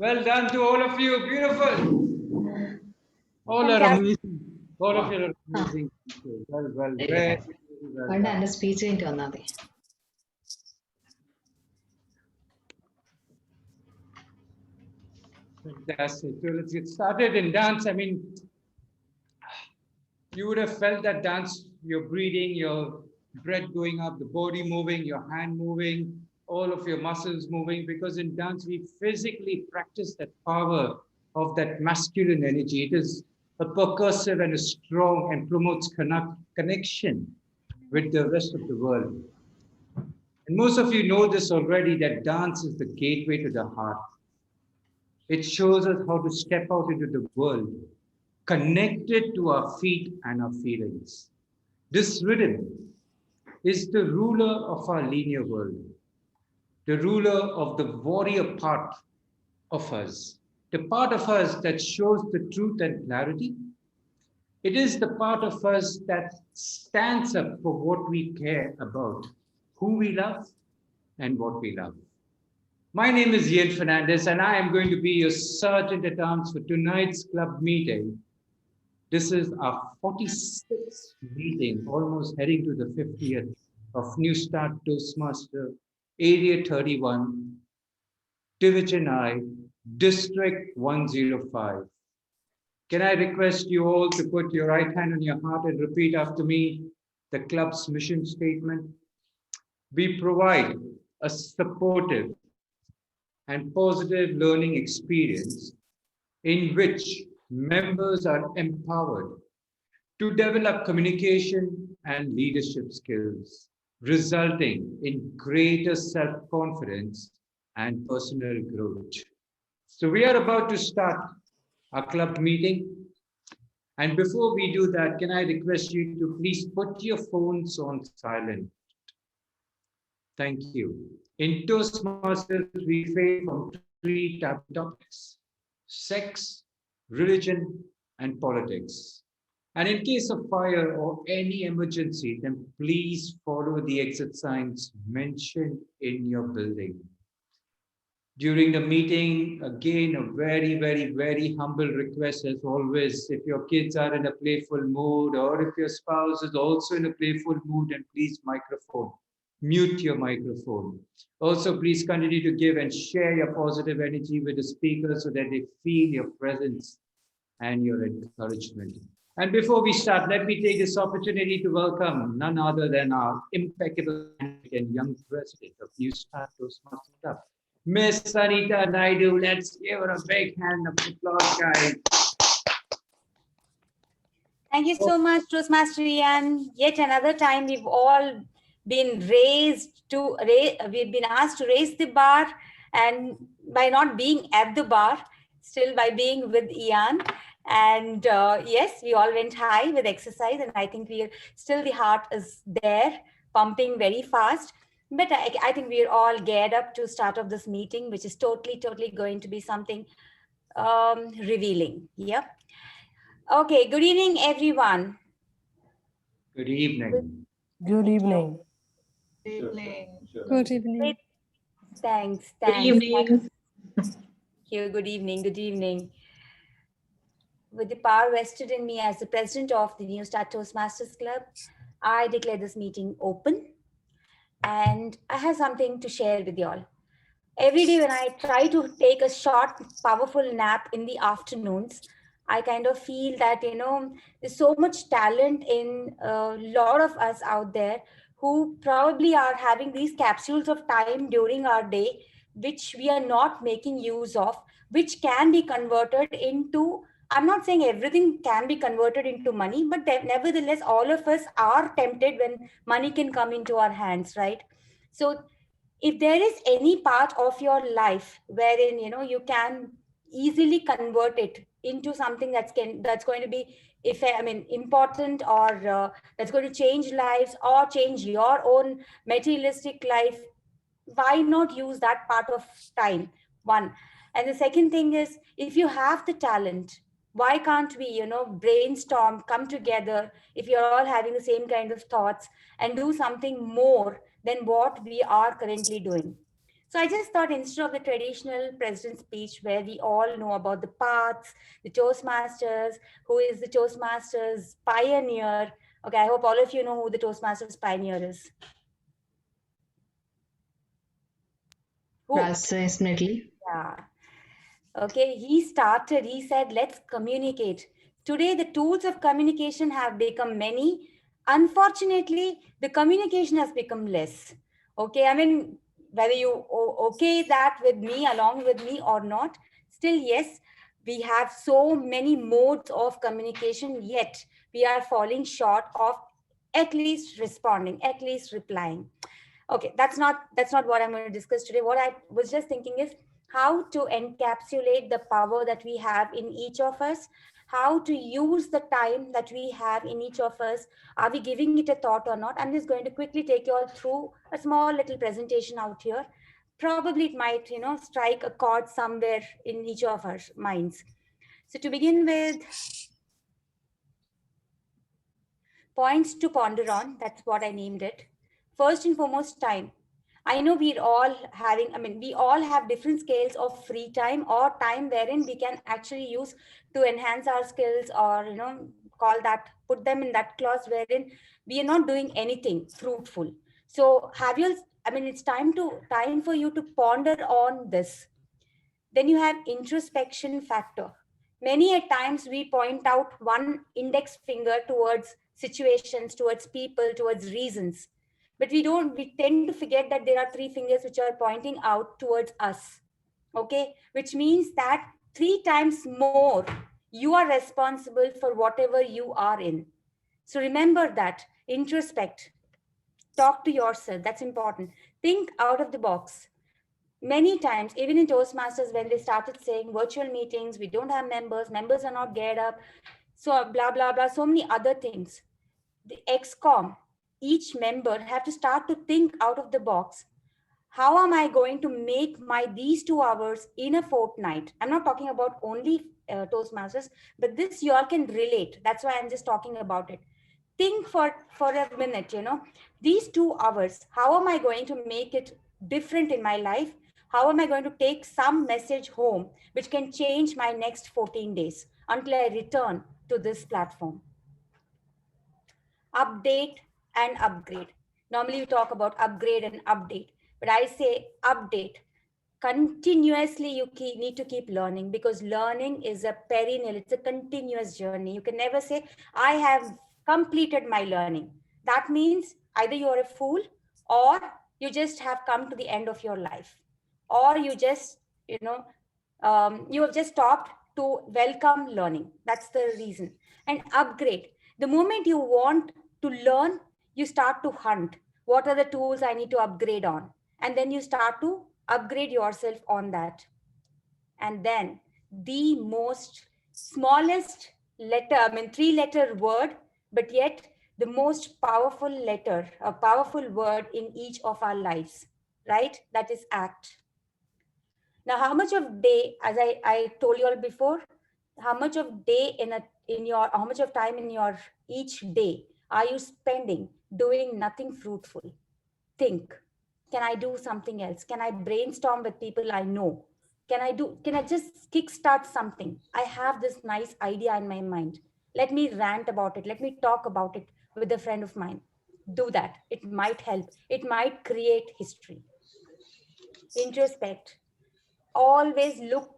Well done to all of you. Beautiful. All are amazing. All of you are amazing. Well, very, very well പണ്ട് done. എന്റെ speech കഴിഞ്ഞിട്ട് വന്നാൽ മതി. Fantastic. So let's get started in dance. I mean, you would have felt that dance, your breathing, your breath going up, the body moving, your hand moving, all of your muscles moving, because in dance we physically practice that power of that masculine energy. It is a percussive and a strong and promotes connection with the rest of the world. And most of you know this already, that dance is the gateway to the heart. It shows us how to step out into the world, connected to our feet and our feelings. This rhythm is the ruler of our linear world, the ruler of the warrior part of us, the part of us that shows the truth and clarity. It is the part of us that stands up for what we care about, who we love, and what we love. My name is Ian Fernandez, and I am going to be your sergeant at arms for tonight's club meeting. This is our 46th meeting, almost heading to the 50th of Newstart Toastmaster, Area 31, Division I, District 105. Can I request you all to put your right hand on your heart and repeat after me the club's mission statement? We provide a supportive and positive learning experience in which members are empowered to develop communication and leadership skills, resulting in greater self-confidence and personal growth. So we are about to start our club meeting. And before we do that, can I request you to please put your phones on silent? Thank you. In Toastmasters, we face from three topics: sex, religion, and politics. And in case of fire or any emergency, then please follow the exit signs mentioned in your building. During the meeting, again, a very, very, very humble request as always. If your kids are in a playful mood, or if your spouse is also in a playful mood, then please mute your microphone. Also, please continue to give and share your positive energy with the speaker so that they feel your presence and your encouragement. And before we start, let me take this opportunity to welcome none other than our impeccable and young president of Newstart Toastmasters Club, Miss Sanita Naidu. Let's give her a big hand of applause, guys. Thank you so much, Toastmaster Ian. Yet another time we've all been we've been asked to raise the bar, and by not being at the bar, still by being with Ian. And yes, we all went high with exercise, and I think still the heart is there, pumping very fast. But I think we're all geared up to start off this meeting, which is totally going to be something revealing. Yep. Okay, good evening, everyone. Good evening. Good evening. Good evening. Good evening. Thanks. Good evening. Good evening. With the power vested in me as the president of the Newstart Toastmasters Club, I declare this meeting open. And I have something to share with you all. Every day when I try to take a short, powerful nap in the afternoons, I kind of feel that, there's so much talent in a lot of us out there who probably are having these capsules of time during our day, which we are not making use of, which can be converted into, I'm not saying everything can be converted into money, but nevertheless, all of us are tempted when money can come into our hands, right? So if there is any part of your life wherein you can easily convert it into something that's going to be important, or that's going to change lives or change your own materialistic life, why not use that part of time? One. And the second thing is, if you have the talent, why can't we brainstorm, come together, if you're all having the same kind of thoughts, and do something more than what we are currently doing? So I just thought instead of the traditional president's speech where we all know about the paths, the Toastmasters, who is the Toastmasters pioneer. Okay, I hope all of you know who the Toastmasters pioneer is. Who? Raj, definitely. Yeah. Okay, he said, let's communicate. Today, the tools of communication have become many. Unfortunately, the communication has become less. Okay, I mean, whether you okay that with me, along with me or not, still, yes, we have so many modes of communication, yet we are falling short of at least responding, at least replying. Okay, that's not what I'm going to discuss today. What I was just thinking is how to encapsulate the power that we have in each of us, how to use the time that we have in each of us. Are we giving it a thought or not? I'm just going to quickly take you all through a small little presentation out here. Probably it might, strike a chord somewhere in each of our minds. So to begin with, points to ponder on, that's what I named it. First and foremost, time. I know we all have different scales of free time or time wherein we can actually use to enhance our skills or, put them in that clause wherein we are not doing anything fruitful. So it's time for you to ponder on this. Then you have introspection factor. Many a times we point out one index finger towards situations, towards people, towards reasons. But we tend to forget that there are three fingers which are pointing out towards us. Okay? Which means that 3 times more you are responsible for whatever you are in. So remember that. Introspect. Talk to yourself. That's important. Think out of the box. Many times, even in Toastmasters, when they started saying virtual meetings, we don't have members are not geared up, so blah, blah, blah, so many other things. The XCOM, each member have to start to think out of the box. How am I going to make these 2 hours in a fortnight? I'm not talking about only Toastmasters, but this you all can relate. That's why I'm just talking about it. Think for a minute, these 2 hours, how am I going to make it different in my life? How am I going to take some message home which can change my next 14 days until I return to this platform? Update and upgrade. Normally we talk about upgrade and update, but I say update. Continuously need to keep learning, because learning is a perennial, it's a continuous journey. You can never say, I have completed my learning. That means either you're a fool, or you just have come to the end of your life, or you just, you have just stopped to welcome learning. That's the reason. And upgrade. The moment you want to learn, you start to hunt. What are the tools I need to upgrade on? And then you start to upgrade yourself on that. And then the most smallest letter, 3-letter word, but yet the most powerful letter, a powerful word in each of our lives, right? That is act. Now, how much of day, as I told you all before, how much of day how much of time in your each day are you spending doing nothing fruitful? Think, can I do something else? Can I brainstorm with people I know? Can I just kickstart something? I have this nice idea in my mind. Let me rant about it. Let me talk about it with a friend of mine. Do that. It might help. It might create history. Introspect. Always look,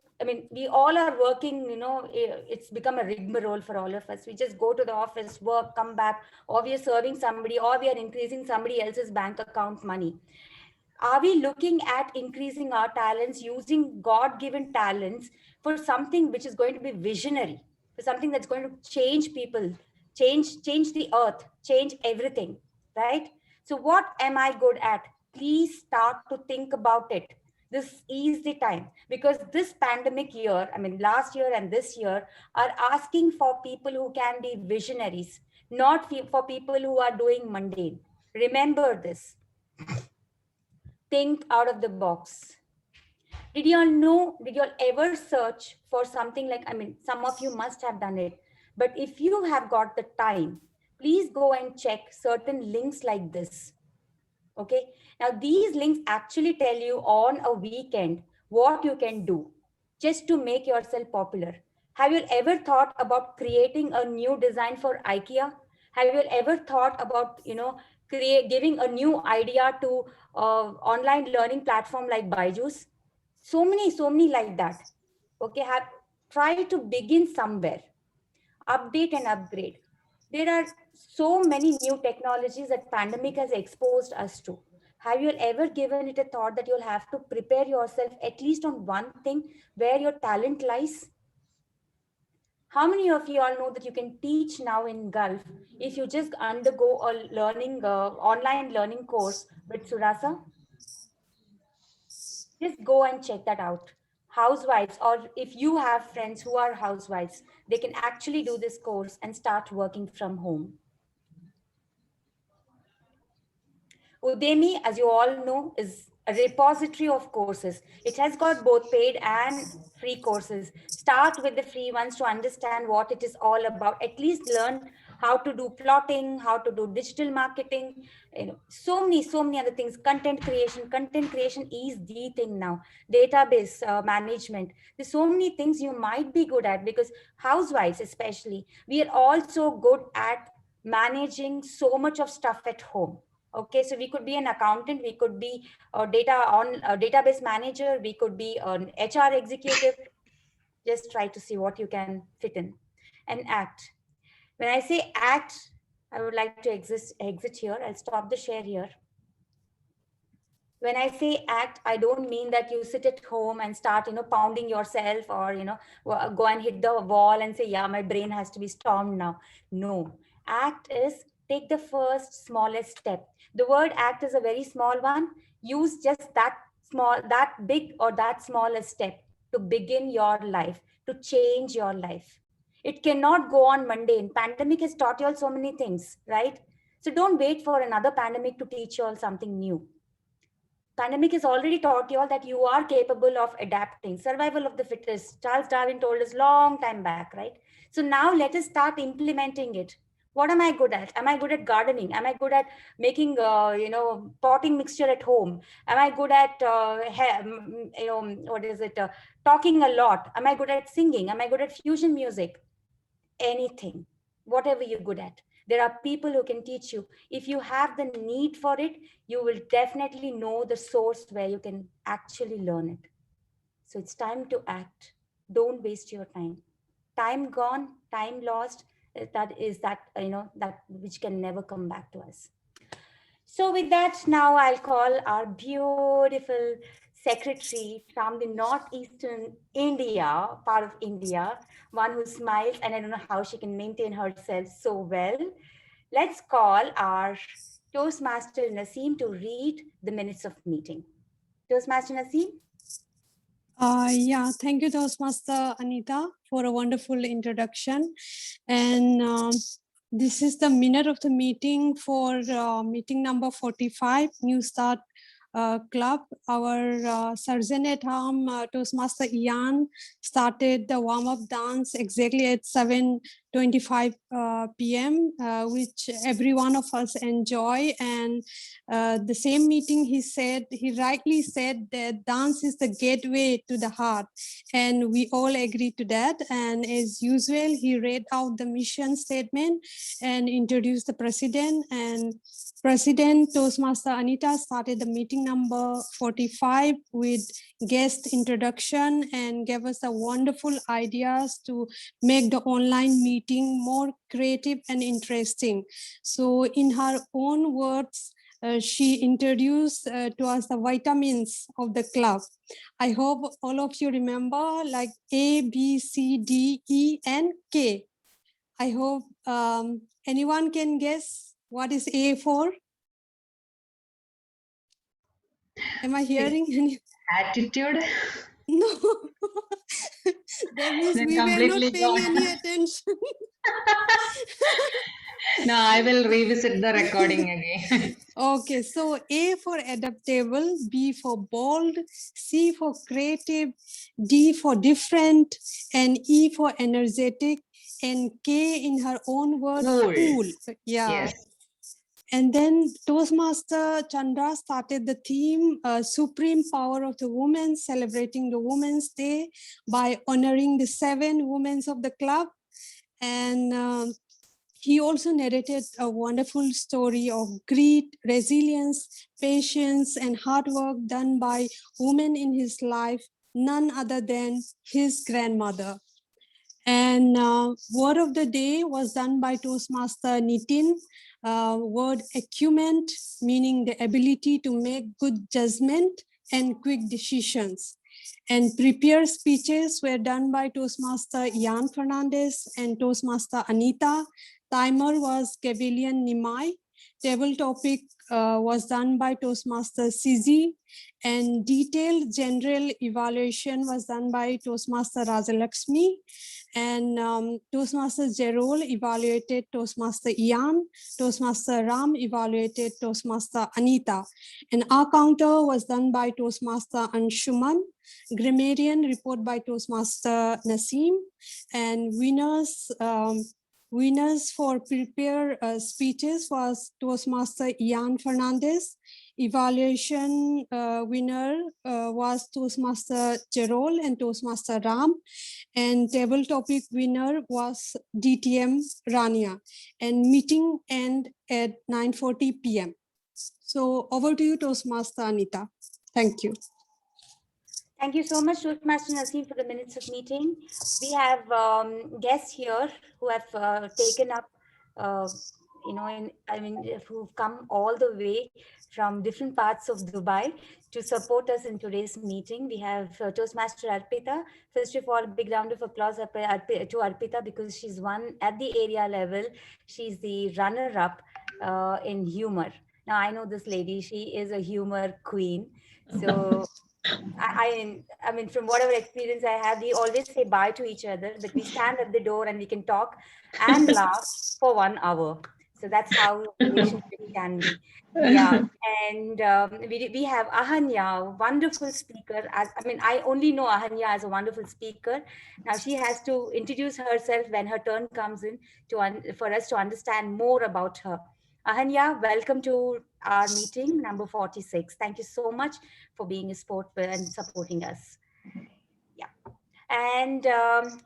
we all are working, it's become a rigmarole for all of us. We just go to the office, work, come back, or we are serving somebody, or we are increasing somebody else's bank account money. Are we looking at increasing our talents, using God-given talents for something which is going to be visionary, for something that's going to change people, change the earth, change everything, right? So what am I good at? Please start to think about it. This is the time, because this pandemic year, last year and this year, are asking for people who can be visionaries, not for people who are doing mundane. Remember this. Think out of the box. Did you all ever search for something like, some of you must have done it, but if you have got the time, please go and check certain links like this. Okay. Now these links actually tell you on a weekend what you can do just to make yourself popular. Have you ever thought about creating a new design for IKEA? Have you ever thought about, giving a new idea to online learning platform like Byju's? So many like that. Okay, try to begin somewhere, update and upgrade. There are so many new technologies that pandemic has exposed us to. Have you ever given it a thought that you'll have to prepare yourself at least on one thing where your talent lies? How many of you all know that you can teach now in Gulf if you just undergo a online learning course with Surasa? Just go and check that out. Housewives, or if you have friends who are housewives, they can actually do this course and start working from home. Udemy, as you all know, is a repository of courses. It has got both paid and free courses. Start with the free ones to understand what it is all about. At least learn how to do plotting, how to do digital marketing, so many other things. Content creation. Content creation is the thing now. Database management. There's so many things you might be good at, because housewives especially, we are also good at managing so much of stuff at home. Okay, so we could be an accountant, we could be a database manager, we could be an HR executive. Just try to see what you can fit in and act. When I say act, I would like to exit here. I'll stop the share here. When I say act, I don't mean that you sit at home and start, pounding yourself, or, go and hit the wall and say, yeah, my brain has to be stormed now. No, act is take the first smallest step. The word act is a very small one. Use just that big or that smallest step to begin your life, to change your life. It cannot go on mundane. Pandemic has taught you all so many things, right? So don't wait for another pandemic to teach you all something new. Pandemic has already taught you all that you are capable of adapting. Survival of the fittest. Charles Darwin told us long time back, right? So now let us start implementing it. What am I good at? Am I good at gardening? Am I good at making, potting mixture at home? Am I good at, talking a lot? Am I good at singing? Am I good at fusion music? Anything, whatever you're good at. There are people who can teach you. If you have the need for it, you will definitely know the source where you can actually learn it. So it's time to act. Don't waste your time. Time gone, time lost, that which can never come back to us. So with that, now I'll call our beautiful secretary from the northeastern India, part of India, one who smiles, and I don't know how she can maintain herself so well. Let's call our Toastmaster Naseem to read the minutes of meeting. Toastmaster Naseem? Yeah, thank you, Toastmaster Anita, for a wonderful introduction. And this is the minute of the meeting for meeting number 45, Newstart Club. Our Sergeant at Arm, Toastmaster Ian, started the warm-up dance exactly at 7:25 p.m., which every one of us enjoy. And the same meeting, he rightly said that dance is the gateway to the heart. And we all agree to that. And as usual, he read out the mission statement and introduced the president. And President Toastmaster Anita started the meeting number 45 with guest introduction and gave us the wonderful ideas to make the online meeting more creative and interesting. So in her own words, she introduced to us the vitamins of the club. I hope all of you remember, like A, B, C, D, E, and K. I hope anyone can guess what is A for? Am I hearing any? Attitude. No. That means Then we were not completely paying gone. any attention. No, I will revisit the recording again. Okay, so A for adaptable, B for bold, C for creative, D for different, and E for energetic, and K in her own word, Cool. cool. Yeah. Yes. And then Toastmaster Chandra started the theme, Supreme Power of the Women, celebrating the Women's Day by honoring the 7 women of the club. And he also narrated a wonderful story of grit, resilience, patience, and hard work done by women in his life, none other than his grandmother. And word of the day was done by Toastmaster Nitin. Word acumen, meaning the ability to make good judgment and quick decisions. And prepared speeches were done by Toastmaster Jan Fernandez and Toastmaster Anita. Timer was Cavalian Nimai. Table topic was done by Toastmaster Sizi, and detailed general evaluation was done by Toastmaster Rajalakshmi. And Toastmaster Jerol evaluated Toastmaster Ian, Toastmaster Ram evaluated Toastmaster Anita. And our counter was done by Toastmaster Anshuman, grammarian report by Toastmaster Naseem, and winners for prepared speeches was Toastmaster Ian Fernandez. Evaluation winner was Toastmaster Jerol and Toastmaster Ram. And table topic winner was DTM Rania. And meeting end at 9:40 p.m. So over to you, Toastmaster Anita. Thank you. Thank you so much, Toastmaster Naseem, for the minutes of meeting. We have guests here who have taken up, who've come all the way from different parts of Dubai to support us in today's meeting. We have Toastmaster Arpita. First of all, a big round of applause to Arpita because she's won at the area level. She's the runner-up in humor. Now, I know this lady. She is a humor queen. So I mean, from whatever experience I have, we always say bye to each other, but we stand at the door and we can talk and laugh for 1 hour. So that's how relationship can be. Yeah. And we have Ahanya, wonderful speaker. I only know Ahanya as a wonderful speaker. Now she has to introduce herself when her turn comes in for us to understand more about her. Ahanya, welcome to our meeting number 46. Thank you so much for being a sport and supporting us. Yeah. And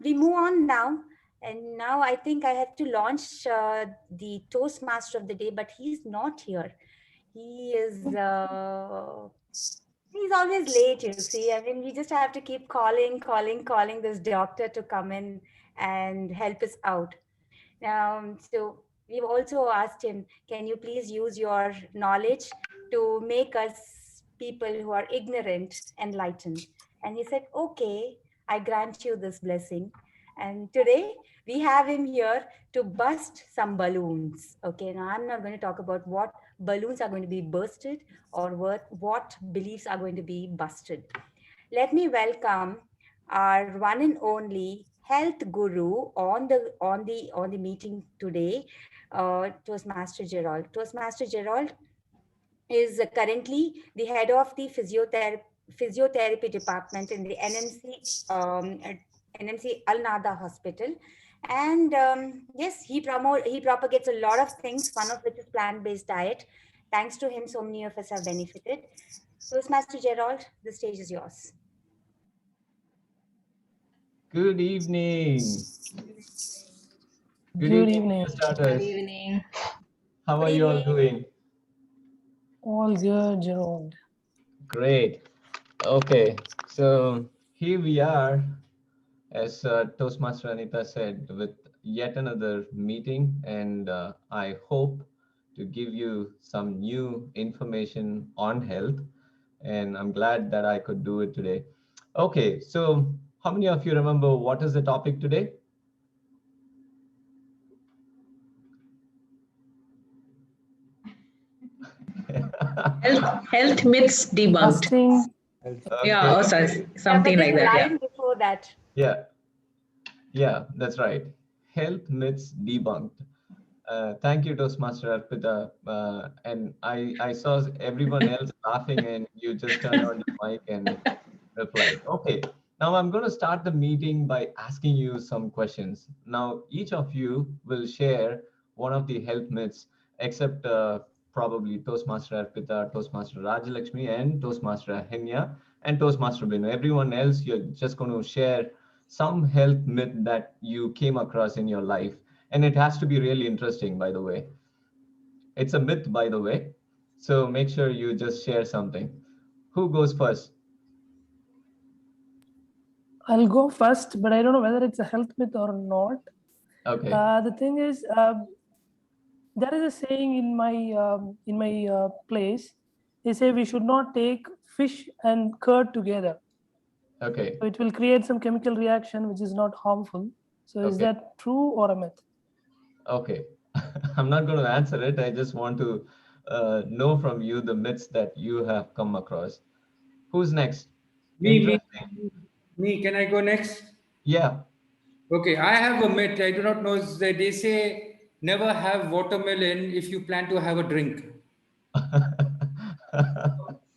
we move on now. And now I think I have to launch the Toastmaster of the day, but he's not here. He is, he's always late, you see. I mean, we just have to keep calling this doctor to come in and help us out. So we've also asked him, can you please use your knowledge to make us people who are ignorant enlightened? And he said, okay, I grant you this blessing. And today we have him here to bust some balloons. Okay, now I'm not going to talk about what balloons are going to be bursted or what beliefs are going to be busted. Let me welcome our one and only health guru on the meeting today, Toastmaster Gerald. Toastmaster Gerald is currently the head of the physiotherapy department in the NMC Al Nada Hospital. And yes, he propagates a lot of things, one of which is plant-based diet. Thanks to him, so many of us have benefited. Toastmaster Gerald, the stage is yours. Good evening. Good evening. Good evening. How are you all doing? All good, Gerald. Great. Okay, so here we are, as Toastmaster Anita said, with yet another meeting, and I hope to give you some new information on health, and I'm glad that I could do it today. Okay, so how many of you remember what is the topic today? Health myths debunked. Fasting. Okay. Yeah, oh, sorry, something like that. Yeah. Before that. Yeah, that's right. Health myths debunked. Thank you, Toastmaster Arpita. And I saw everyone else laughing, and you just turned on your mic and replied. Okay, now I'm going to start the meeting by asking you some questions. Now, each of you will share one of the health myths, except probably Toastmaster Arpita, Toastmaster Rajalakshmi, and Toastmaster Ahenya, and Toastmaster Binu. Everyone else, you're just going to share some health myth that you came across in your life. And it has to be really interesting, by the way. It's a myth, by the way. So make sure you just share something. Who goes first? I'll go first, but I don't know whether it's a health myth or not. Okay. The thing is, there is a saying in my place. They say we should not take fish and curd together. Okay. So it will create some chemical reaction which is not harmful. So is Okay. that true or a myth? Okay. I'm not going to answer it. I just want to know from you the myths that you have come across. Who's next? Me, Interesting. me. Can I go next? Yeah. Okay, I have a myth. I do not know. They say never have watermelon if you plan to have a drink.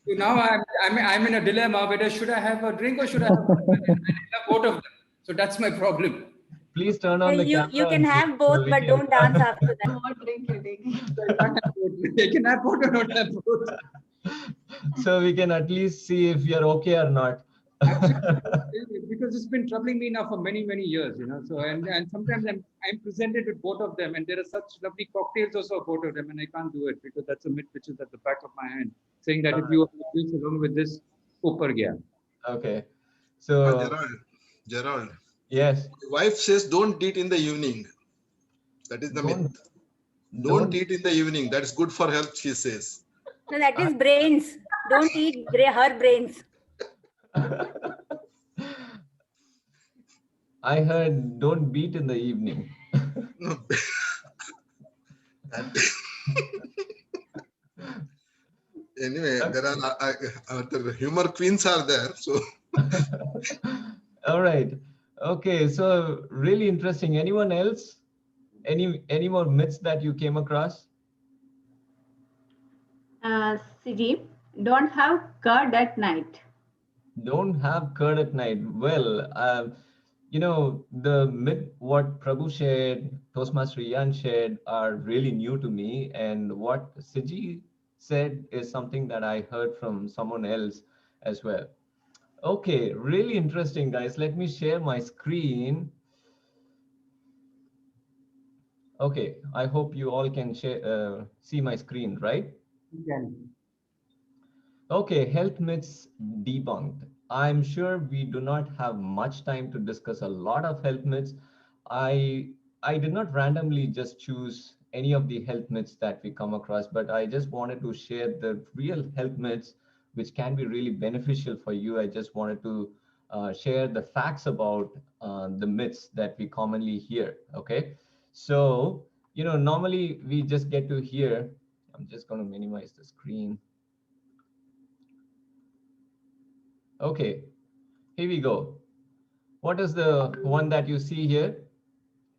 So now I'm in a dilemma whether should I have a drink or should I have watermelon? And I love both of them. So that's my problem. Please turn on the You camera can and see have so both, we but can. don't dance after that. What drink you taking? So I can't have both. I can have both or not have both. So we can at least see if you're okay or not. Absolutely, because it's been troubling me now for many, many years, you know. So and sometimes I'm presented with both of them, and there are such lovely cocktails also of both of them, and I can't do it because that's a myth which is at the back of my hand, saying that if you have this along with this, upar gaya. Okay. So Gerald, yes. my wife says don't eat in the evening. That is the myth. Don't eat in the evening. That's good for health, she says. No, that is brains. Don't eat her brains. I heard don't beat in the evening. No. Anyway, there are the humor queens are there. So all right. Okay. So really interesting. Anyone else? Any more myths that you came across? Siji, don't have curd at night. Don't have curd at night. Well, you know, the myth what Prabhu shared, Toastmaster Ian shared are really new to me. And what Siji said is something that I heard from someone else as well. Okay, really interesting, guys. Let me share my screen. Okay, I hope you all can share, see my screen, right? Yeah. Okay, health myths debunked. I'm sure we do not have much time to discuss a lot of health myths. I did not randomly just choose any of the health myths that we come across, but I just wanted to share the real health myths which can be really beneficial for you. I just wanted to share the facts about the myths that we commonly hear. Okay, so you know normally we just get to hear. I'm just going to minimize the screen. Okay, here we go. What is the one that you see here?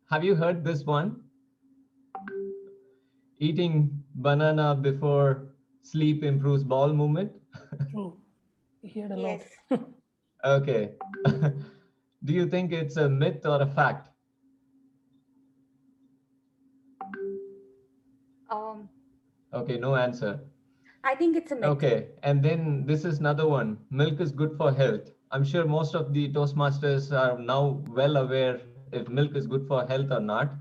Have you heard this one? Eating banana before sleep improves bowel movement? True. We heard a Yes. lot. Okay. Do you think it's a myth or a fact? Okay, no answer. I think it's a myth. Okay, and then this is another one. Milk is good for health. I'm sure most of the Toastmasters are now well aware if milk is good for health or not.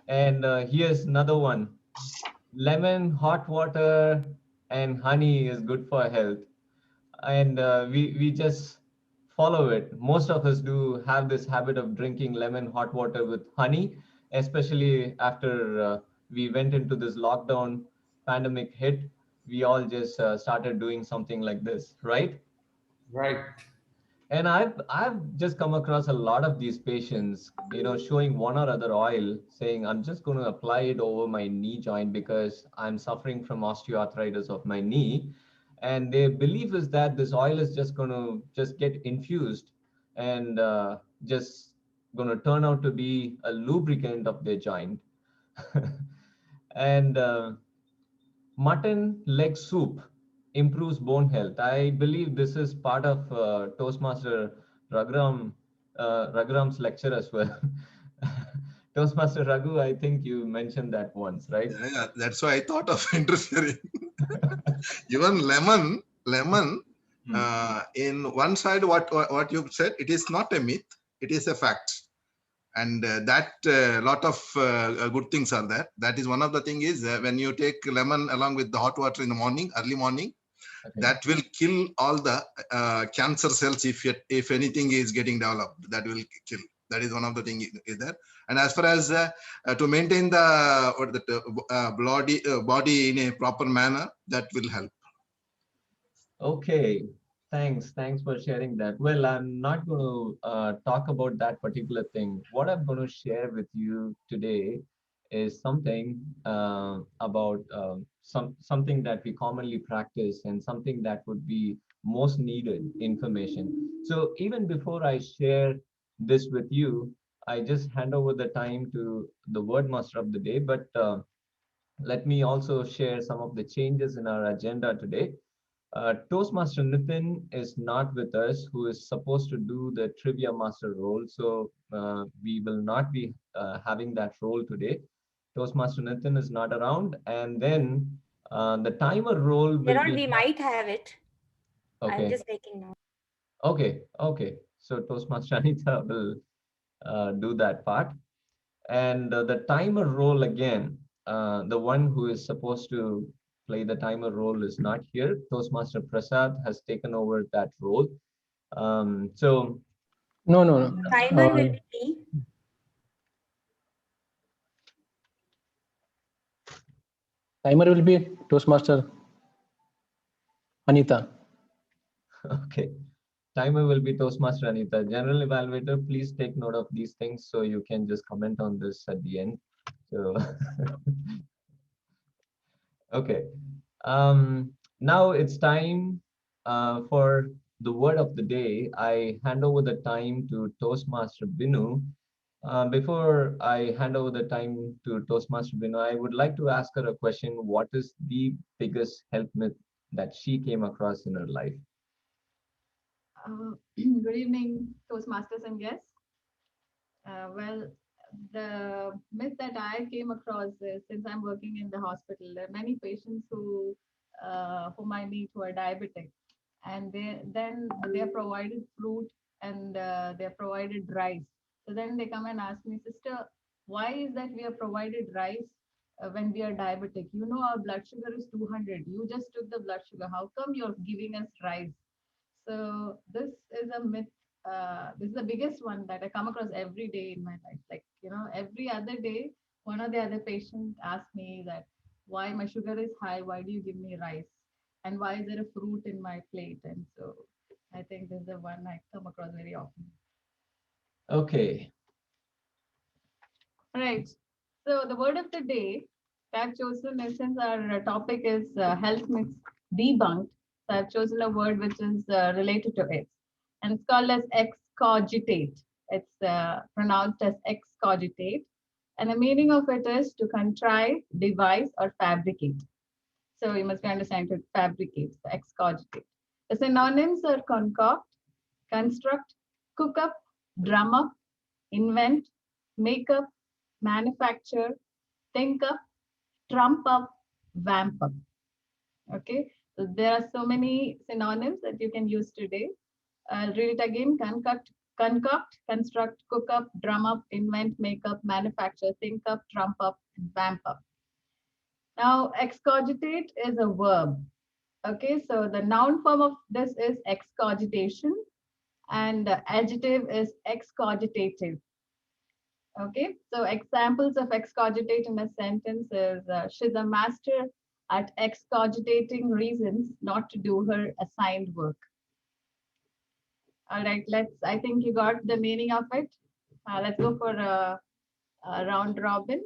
And here's another one. Lemon, hot water, and honey is good for health. And we just follow it. Most of us do have this habit of drinking lemon, hot water with honey, especially after we went into this lockdown pandemic hit. We all just started doing something like this, right? Right. And I've just come across a lot of these patients, you know, showing one or other oil, saying I'm just going to apply it over my knee joint because I'm suffering from osteoarthritis of my knee. And their belief is that this oil is just going to just get infused and just going to turn out to be a lubricant of their joint. And mutton leg soup improves bone health. I believe this is part of Toastmaster Raghuram's lecture as well. Toastmaster Raghu, I think you mentioned that once, right? Yeah, that's why I thought of interfering. Even lemon. In one side, what you said, it is not a myth; it is a fact, and that lot of good things are there. That is one of the thing is when you take lemon along with the hot water in the morning, early morning, Okay. that will kill all the cancer cells if anything is getting developed. That will kill. That is one of the thing is there. And as far as to maintain the body in a proper manner, that will help. Okay, thanks for sharing that. Well, I'm not going to talk about that particular thing. What I'm going to share with you today is something about something that we commonly practice and something that would be most needed information. So even before I share this with you, I just hand over the time to the word master of the day. But let me also share some of the changes in our agenda today. Toastmaster Nitin is not with us, who is supposed to do the trivia master role. So we will not be having that role today. Toastmaster Nitin is not around. And then the timer role will Gerald, be. we might have it. I'm Okay. just taking note. Okay. So Toastmaster Anita will do that part. And the timer role again, the one who is supposed to play the timer role is not here. Toastmaster Prasad has taken over that role. So No. Timer will be me. Timer will be Toastmaster Anita. okay, timer will be Toastmaster Anita. General evaluator, please take note of these things so you can just comment on this at the end. So okay. Now it's time for the word of the day. I hand over the time to Toastmaster Binu. Before I hand over the time to Toastmaster Binu, I would like to ask her a question. What is the biggest health myth that she came across in her life? Good evening, Toastmasters and guests. Well, the myth that I came across is since I'm working in the hospital, there are many patients whom I meet who are diabetic, and they are provided fruit and they are provided rice. So then they come and ask me, sister, why is that we are provided rice when we are diabetic? You know our blood sugar is 200. You just took the blood sugar. How come you're giving us rice? So this is a myth. This is the biggest one that I come across every day in my life. Like, every other day, one or the other patient asks me that why my sugar is high, why do you give me rice? And why is there a fruit in my plate? And so I think this is the one I come across very often. Okay. Right. So the word of the day I've chosen since our topic is health myths debunked. So I've chosen a word which is related to it, and it's called as excogitate. It's pronounced as excogitate, and the meaning of it is to contrive, devise, or fabricate. So you must understand to fabricate, so excogitate. The synonyms are concoct, construct, cook up, drum up, invent, make up, manufacture, think up, trump up, vamp up. Okay, so there are so many synonyms that you can use today. I'll read it again: concoct, construct, cook up, drum up, invent, make up, manufacture, think up, trump up, and vamp up. Now, excogitate is a verb. Okay, so the noun form of this is excogitation, and the adjective is excogitative. Okay, so examples of excogitate in a sentence is she's a master at excogitating reasons not to do her assigned work. All right, I think you got the meaning of it. Let's go for a round robin.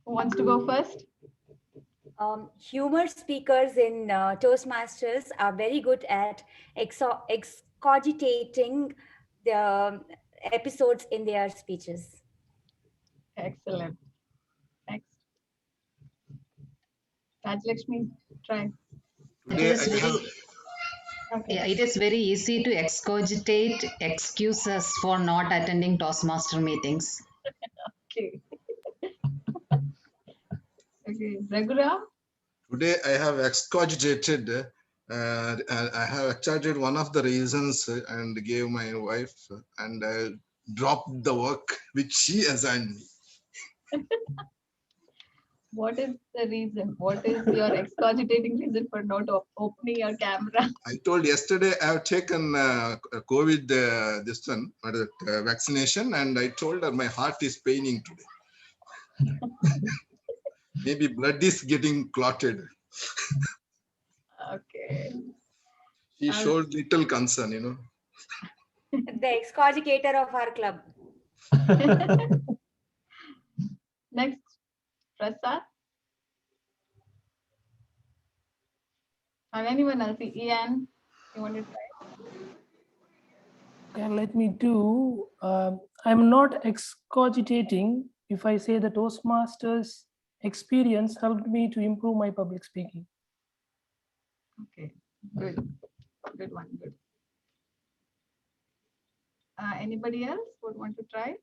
Who wants to go first? Humor speakers in Toastmasters are very good at excogitating the episodes in their speeches. Excellent. Next. Rajlakshmi, try. Today I have Yeah, it is very easy to excogitate excuses for not attending Toastmaster meetings. Okay. Okay. Raghuram? Today I have excogitated. I have extracted one of the reasons and gave my wife, and I dropped the work which she assigned me. What is the reason? What is your excogitating reason for not opening your camera? I told yesterday I have taken COVID this one, vaccination, and I told her my heart is paining today. Maybe blood is getting clotted. Okay. She showed little concern, you know. The excogitator of our club. Next, Prasad. Or anyone else? Ian, you want to try? Okay, let me do. I'm not excogitating if I say the Toastmasters experience helped me to improve my public speaking. Okay, good. Good one. Good. Anybody else would want to try?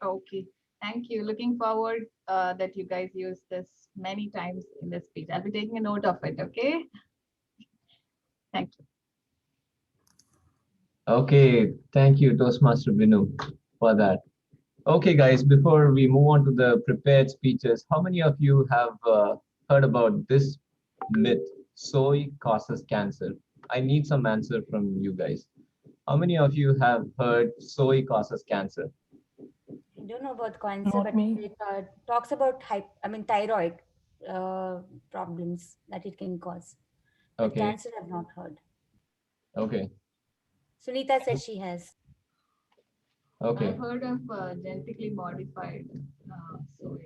Okay, thank you. Looking forward that you guys use this many times in this speech. I'll be taking a note of it. Okay. Thank you. Okay, thank you, Toastmaster Vinu, for that. Okay, guys, before we move on to the prepared speeches, how many of you have heard about this myth, soy causes cancer? I need some answer from you guys. How many of you have heard soy causes cancer? I don't know about cancer, Not but me. it talks about thyroid problems that it can cause. But Okay, cancer, I've not heard. okay, Sunita says she has. okay. I've heard of genetically modified soy.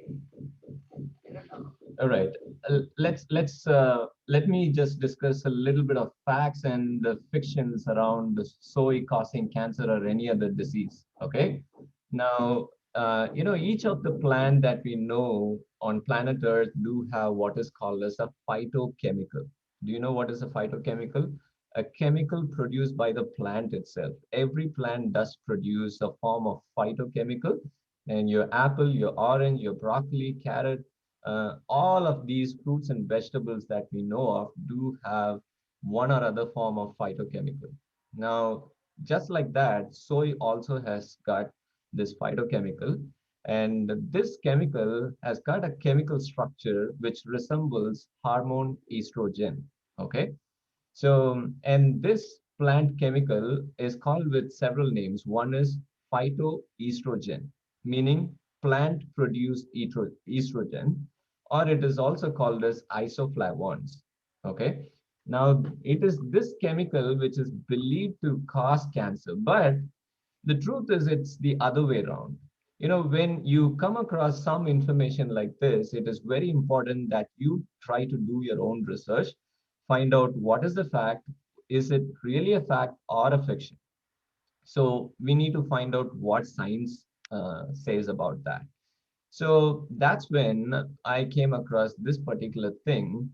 I don't know. All right. Let me just discuss a little bit of facts and the fictions around the soy causing cancer or any other disease. Okay. Now, each of the plant that we know on planet Earth do have what is called as a phytochemical. Do you know what is a phytochemical? A chemical produced by the plant itself. Every plant does produce a form of phytochemical, and your apple, your orange, your broccoli, carrot, all of these fruits and vegetables that we know of do have one or other form of phytochemical. Now, just like that, soy also has got this phytochemical, and this chemical has got a chemical structure which resembles hormone estrogen. Okay, so, and this plant chemical is called with several names. One is phytoestrogen, meaning plant produced estrogen, or it is also called as isoflavones. Okay. Now, it is this chemical which is believed to cause cancer, but the truth is it's the other way around. When you come across some information like this, it is very important that you try to do your own research, find out what is the fact, is it really a fact or a fiction. So we need to find out what science says about that. So that's when I came across this particular thing,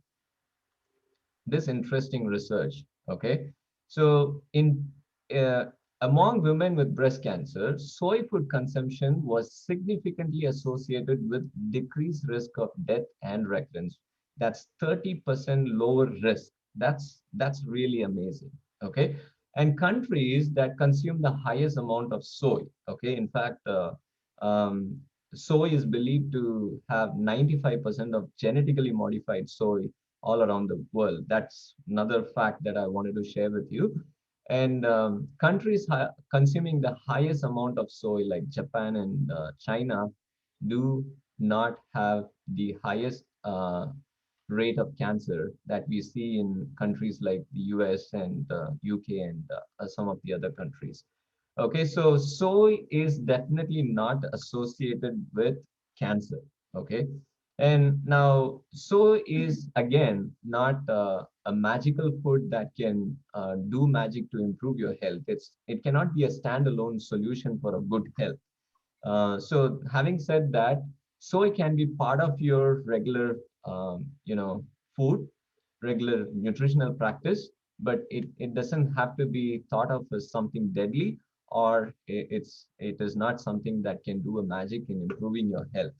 this interesting research. Okay, so in uh, among women with breast cancer, soy food consumption was significantly associated with decreased risk of death and recurrence. That's 30% lower risk. That's really amazing. Okay, and countries that consume the highest amount of soy. Okay, in fact, um, soy is believed to have 95% of genetically modified soy all around the world. That's another fact that I wanted to share with you. And countries consuming the highest amount of soy, like Japan and China, do not have the highest rate of cancer that we see in countries like the US and UK and some of the other countries. Okay, so soy is definitely not associated with cancer. Okay, and now soy is again not a magical food that can do magic to improve your health. It cannot be a standalone solution for a good health. So having said that, soy can be part of your regular, food, regular nutritional practice, but it doesn't have to be thought of as something deadly, or it is not something that can do a magic in improving your health.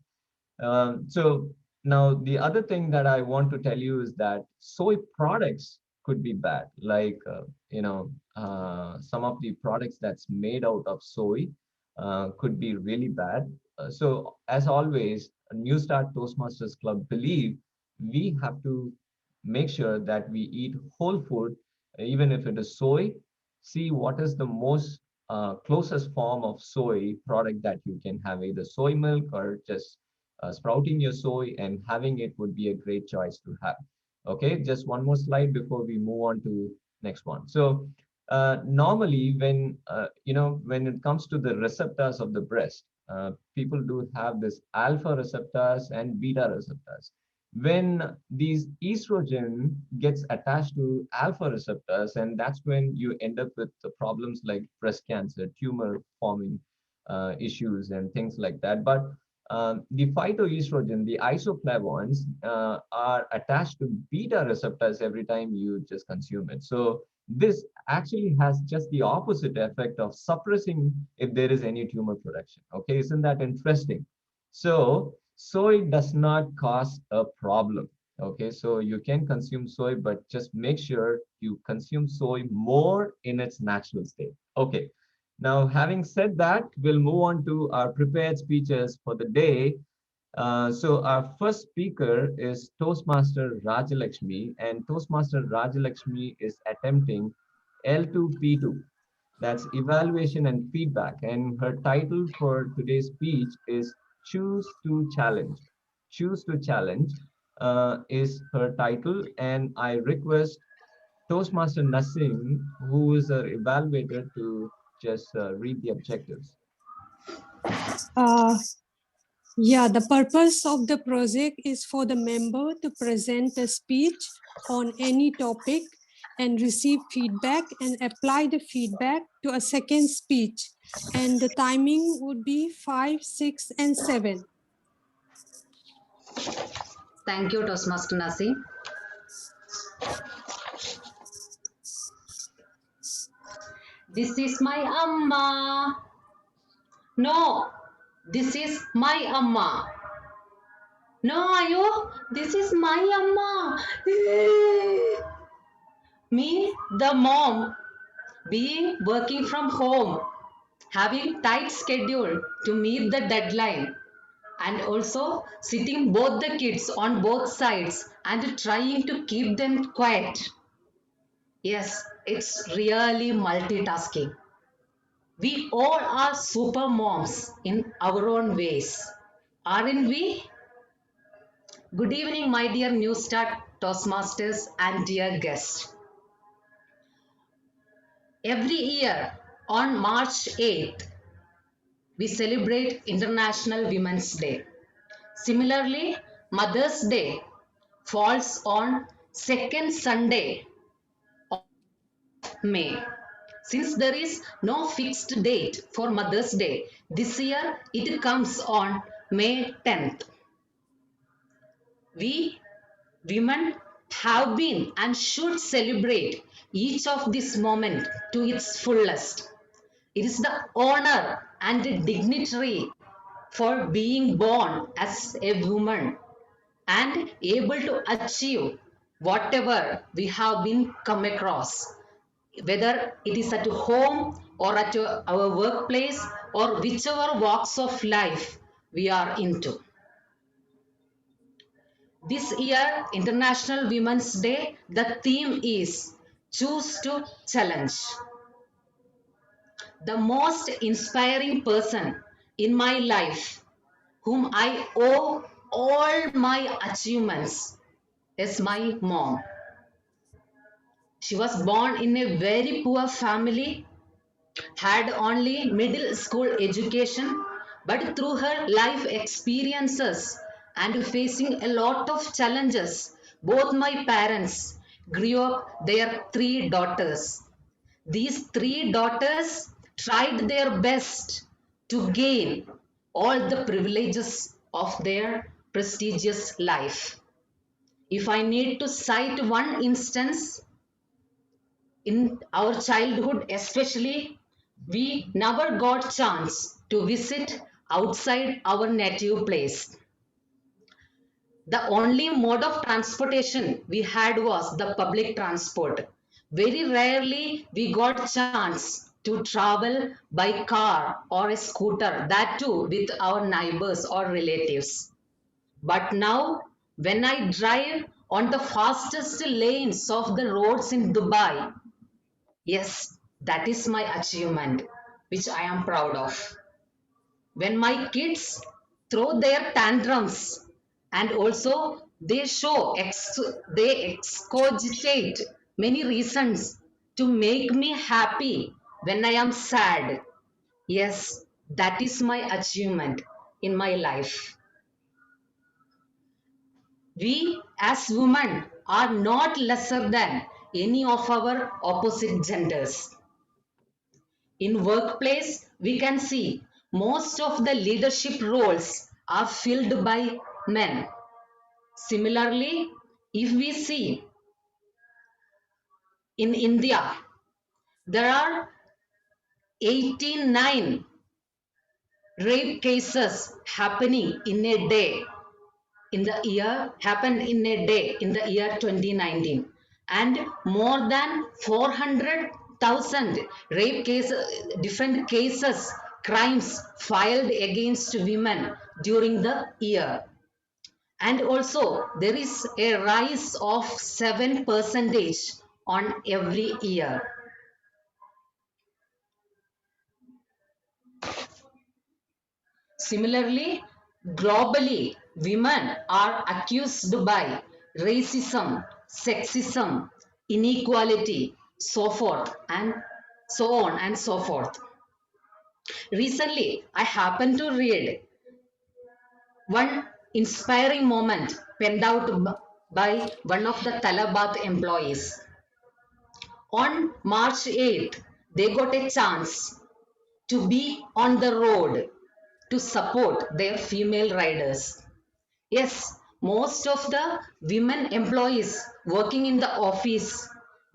So now the other thing that I want to tell you is that soy products could be bad, like some of the products that's made out of soy could be really bad. So as always, New Start Toastmasters Club believe we have to make sure that we eat whole food, even if it is soy. See what is the most closest form of soy product that you can have, either soy milk or just sprouting your soy, and having it would be a great choice to have. Okay, just one more slide before we move on to next one. So normally when it comes to the receptors of the breast, people do have this alpha receptors and beta receptors. When these estrogen gets attached to alpha receptors, and that's when you end up with the problems like breast cancer, tumor forming issues and things like that. But the phytoestrogen, the isoflavones, are attached to beta receptors every time you just consume it. So this actually has just the opposite effect of suppressing if there is any tumor production. Okay, isn't that interesting? So soy does not cause a problem. Okay, so you can consume soy, but just make sure you consume soy more in its natural state. Okay, now, having said that, we'll move on to our prepared speeches for the day. So our first speaker is Toastmaster Rajalakshmi, and Toastmaster Rajalakshmi is attempting L2P2. That's evaluation and feedback. And her title for today's speech is Choose to Challenge. Choose to Challenge is her title, and I request Toastmaster Nassim, who is our evaluator, to just read the objectives. Uh, yeah, the purpose of the project is for the member to present a speech on any topic and receive feedback and apply the feedback to a second speech. And the timing would be 5, 6, and 7. Thank you, Toastmaster Nasi. This is my Amma. No, this is my Amma. No, Ayo, this is my Amma. Me, the mom, being working from home, having tight schedule to meet the deadline, and also sitting both the kids on both sides and trying to keep them quiet. Yes, it's really multitasking. We all are super moms in our own ways, aren't we? Good evening, my dear Newstart Toastmasters and dear guests. Every year on March 8th, we celebrate International Women's Day. Similarly, Mother's Day falls on second Sunday of May. Since there is no fixed date for Mother's Day, this year it comes on May 10th. We women have been and should celebrate each of this moment to its fullest. It is the honor and the dignity for being born as a woman and able to achieve whatever we have been come across, whether it is at home or at our workplace or whichever walks of life we are into. This year, International Women's Day, the theme is Choose to Challenge. The most inspiring person in my life, whom I owe all my achievements, is my mom. She was born in a very poor family, had only middle school education, but through her life experiences and facing a lot of challenges, both my parents grew up their three daughters. These three daughters tried their best to gain all the privileges of their prestigious life. If I need to cite one instance, in our childhood especially, we never got chance to visit outside our native place. The only mode of transportation we had was the public transport. Very rarely we got chance to travel by car or a scooter, that too with our neighbors or relatives. But now, when I drive on the fastest lanes of the roads in Dubai, yes, that is my achievement, which I am proud of. When my kids throw their tantrums and also they excogitate many reasons to make me happy when I am sad. Yes, that is my achievement in my life. We as women are not lesser than any of our opposite genders. In workplace, we can see most of the leadership roles are filled by men. Similarly, if we see in India, there are 89 rape cases happening in a day happened in a day in the year 2019, and more than 400,000 rape cases, different cases, crimes filed against women during the year. And also there is a rise of 7% on every year. Similarly, globally, women are accused by racism, sexism, inequality, so forth and so on and so forth. Recently, I happened to read one inspiring moment penned out by one of the Talabat employees. On March 8th, they got a chance to be on the road to support their female riders. Yes, most of the women employees working in the office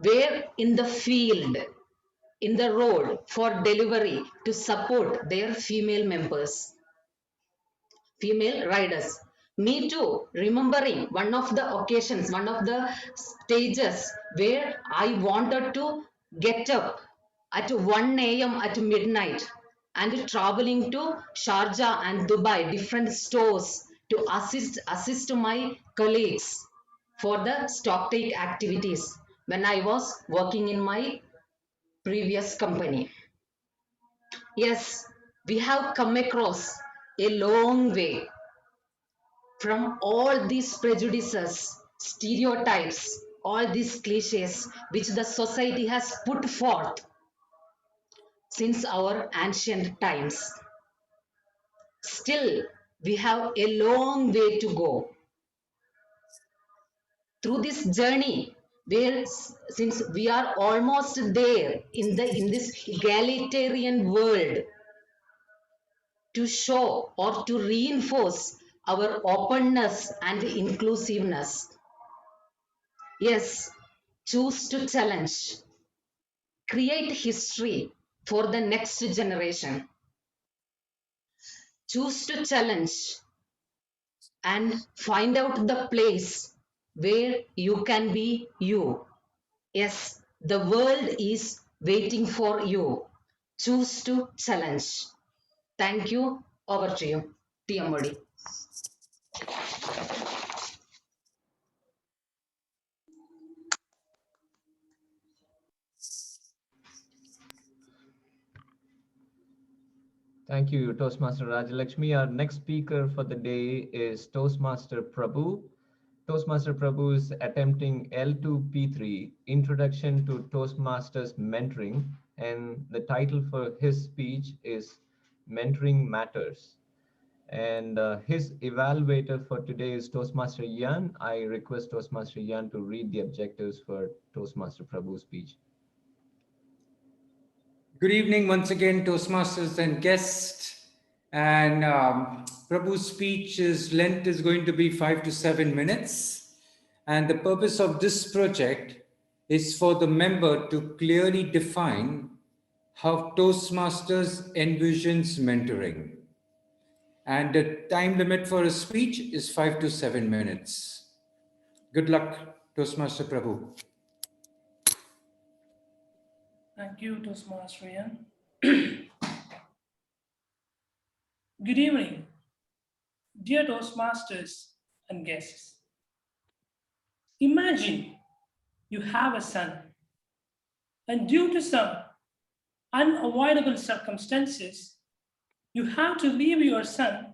were in the field, in the road for delivery to support their female members, female riders. Me too, remembering one of the occasions, one of the stages where I wanted to get up at 1 a.m. at midnight and traveling to Sharjah and Dubai, different stores to assist my colleagues for the stock take activities when I was working in my previous company. Yes, we have come across a long way from all these prejudices, stereotypes, all these cliches which the society has put forth since our ancient times. Still, we have a long way to go. Through this journey, where since we are almost there in this egalitarian world, to show or to reinforce our openness and inclusiveness. Yes, choose to challenge, create history for the next generation. Choose to challenge and find out the place where you can be you. Yes, the world is waiting for you. Choose to challenge. Thank you. Over to you, TM Modi. Thank you, Toastmaster Rajalakshmi. Our next speaker for the day is Toastmaster Prabhu. Toastmaster Prabhu is attempting L2P3, Introduction to Toastmasters Mentoring, and the title for his speech is Mentoring Matters. And his evaluator for today is Toastmaster Yan. I request Toastmaster Yan to read the objectives for Toastmaster Prabhu's speech. Good evening once again, Toastmasters and guests. And Prabhu's speech's length is going to be 5 to 7 minutes. And the purpose of this project is for the member to clearly define how Toastmasters envisions mentoring. And the time limit for a speech is 5 to 7 minutes. Good luck, Toastmaster Prabhu. Thank you, Toastmaster Ian. Good evening, dear Toastmasters and guests. Imagine you have a son, and due to some unavoidable circumstances, you have to leave your son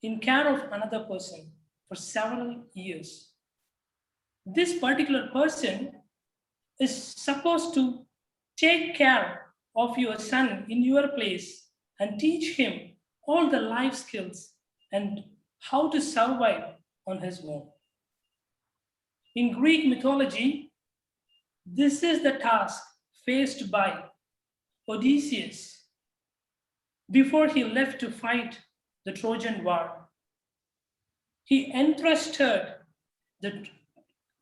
in care of another person for several years. This particular person is supposed to take care of your son in your place and teach him all the life skills and how to survive on his own. In Greek mythology, this is the task faced by Odysseus before he left to fight the Trojan War. He entrusted the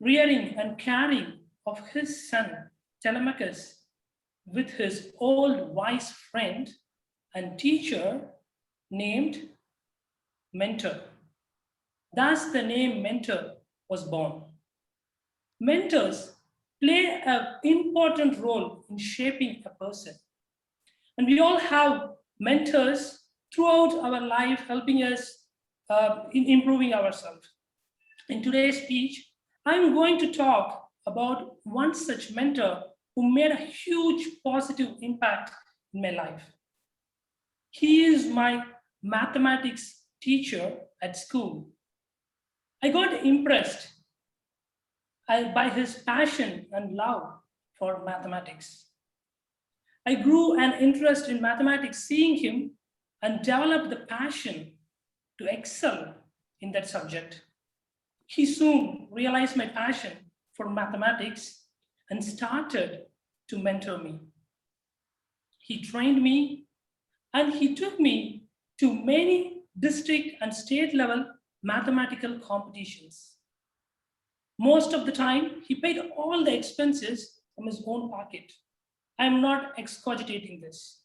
rearing and caring of his son Telemachus with his old wise friend and teacher named Mentor. Thus the name Mentor was born. Mentors play an important role in shaping a person. And we all have mentors throughout our life helping us in improving ourselves. In today's speech, I'm going to talk about one such mentor who made a huge positive impact in my life. He is my mathematics teacher at school. I got impressed by his passion and love for mathematics. I grew an interest in mathematics seeing him and developed the passion to excel in that subject. He soon realized my passion for mathematics and started to mentor me. He trained me and he took me to many district and state level mathematical competitions. Most of the time, he paid all the expenses from his own pocket. I'm not excogitating this.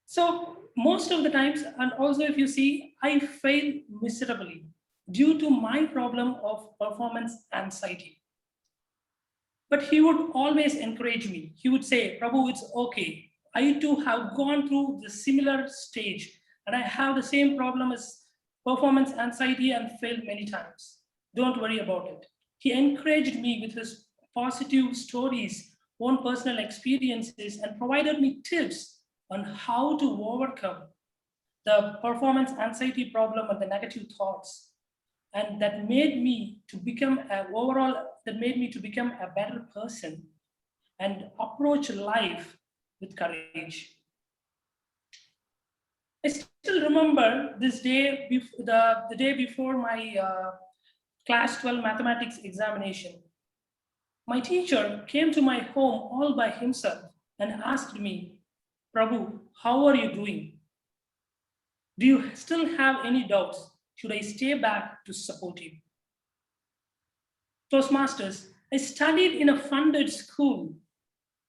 So most of the times, and also if you see, I fail miserably due to my problem of performance anxiety. But he would always encourage me. He would say, Prabhu, it's okay. I too have gone through the similar stage and I have the same problem as performance anxiety and failed many times. Don't worry about it. He encouraged me with his positive stories, own personal experiences, and provided me tips on how to overcome the performance anxiety problem and the negative thoughts. And that made me to become a better person and approach life with courage. I still remember this day, the day before my class 12 mathematics examination. My teacher came to my home all by himself and asked me, Prabhu, how are you doing? Do you still have any doubts? Should I stay back to support you? Toastmasters, I studied in a funded school.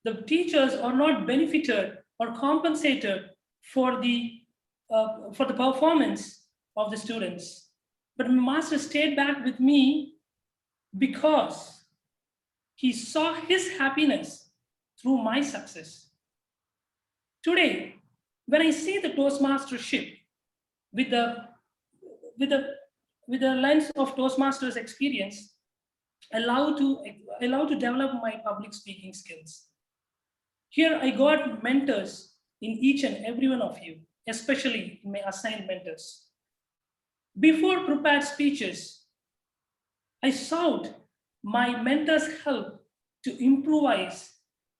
The teachers are not benefited or compensated for the performance of the students. But my master stayed back with me because he saw his happiness through my success. Today, when I see the Toastmastership with the lens of Toastmasters experience, I love to develop my public speaking skills. Here I got mentors in each and every one of you, especially my assigned mentors. Before prepared speeches, I sought my mentors' help to improvise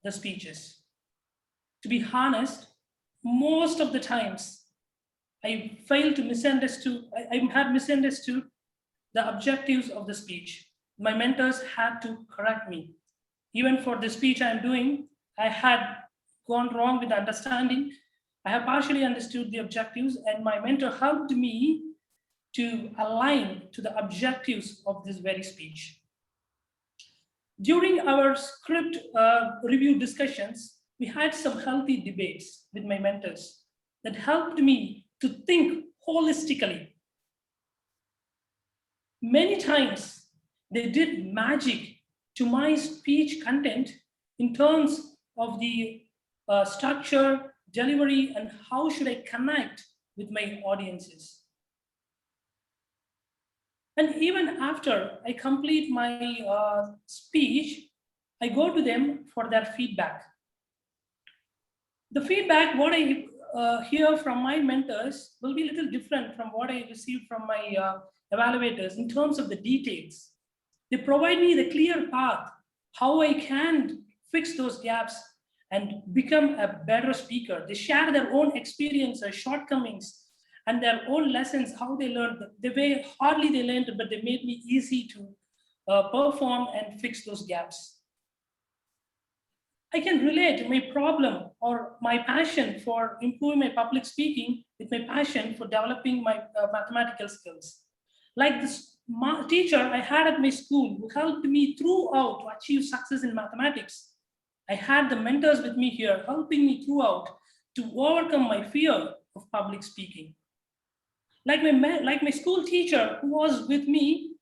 the speeches. To be honest, most of the times I failed to misunderstood, I had misunderstood the objectives of the speech. My mentors had to correct me. Even for the speech I'm doing, I had gone wrong with the understanding. I have partially understood the objectives and my mentor helped me to align to the objectives of this very speech. During our script review discussions, we had some healthy debates with my mentors that helped me to think holistically. Many times they did magic to my speech content in terms of the structure, delivery, and how should I connect with my audiences. And even after I complete my speech, I go to them for their feedback. The feedback, what I hear from my mentors will be a little different from what I receive from my evaluators in terms of the details. They provide me the clear path, how I can fix those gaps and become a better speaker. They share their own experiences, shortcomings, and their own lessons, how they learned. The way hardly they learned, but they made me easy to perform and fix those gaps. I can relate my problem or my passion for improving my public speaking with my passion for developing my mathematical skills. Like this teacher I had at my school who helped me throughout to achieve success in mathematics. I had the mentors with me here helping me throughout to overcome my fear of public speaking. Like my school teacher who was with me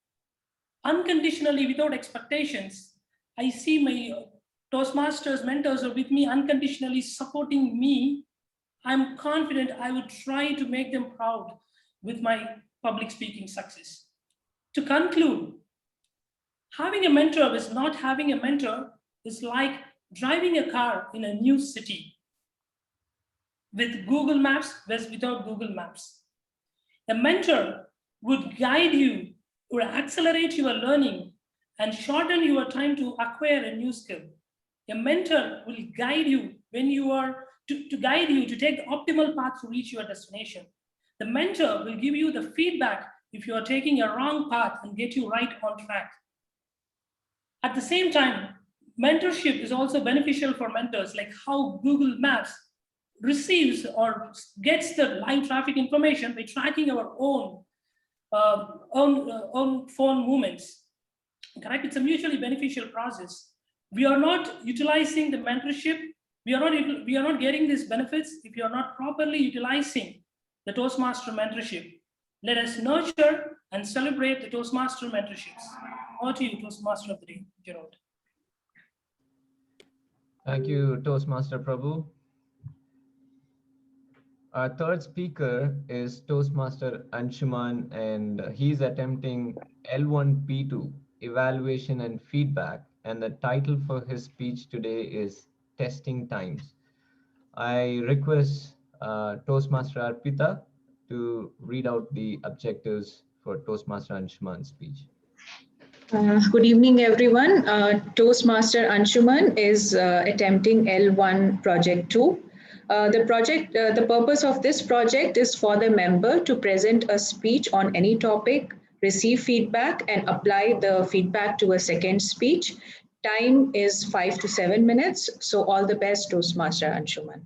unconditionally without expectations, I see my Toastmasters mentors are with me unconditionally supporting me. I'm confident I would try to make them proud with my public speaking success. To conclude, having a mentor with not having a mentor is like driving a car in a new city with Google Maps versus without Google Maps. A mentor would guide you or accelerate your learning and shorten your time to acquire a new skill. A mentor will guide you when you are to guide you to take the optimal path to reach your destination. The mentor will give you the feedback if you are taking a wrong path and get you right on track. At the same time, mentorship is also beneficial for mentors, like how Google Maps receives or gets the live traffic information by tracking our own phone movements. Correct? It's a mutually beneficial process. We are not utilizing the mentorship. We are not getting these benefits if you are not properly utilizing the Toastmaster mentorship. Let us nurture and celebrate the Toastmaster mentorships. Over to you, Toastmaster of the Day, Gerald. Thank you, Toastmaster Prabhu. Our third speaker is Toastmaster Anshuman, and he's attempting L1P2, Evaluation and Feedback, and the title for his speech today is Testing Times. I request Toastmaster Arpita to read out the objectives for Toastmaster Anshuman's speech. Good evening, everyone. Toastmaster Anshuman is attempting L1 Project 2. The purpose of this project is for the member to present a speech on any topic, receive feedback, and apply the feedback to a second speech. Time is 5 to 7 minutes. So all the best, Toastmaster Anshuman.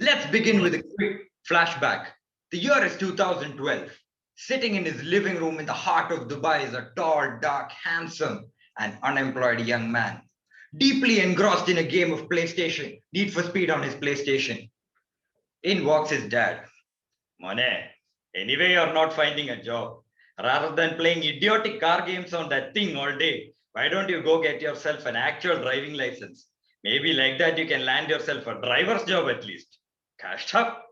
Let's begin with a quick flashback. The year is 2012. Sitting in his living room in the heart of Dubai is a tall, dark, handsome, and unemployed young man, deeply engrossed in a game of PlayStation, Need for Speed on his PlayStation. In walks his dad. Mone, anyway, you're not finding a job. Rather than playing idiotic car games on that thing all day, why don't you go get yourself an actual driving license? Maybe like that you can land yourself a driver's job at least. Cashed up.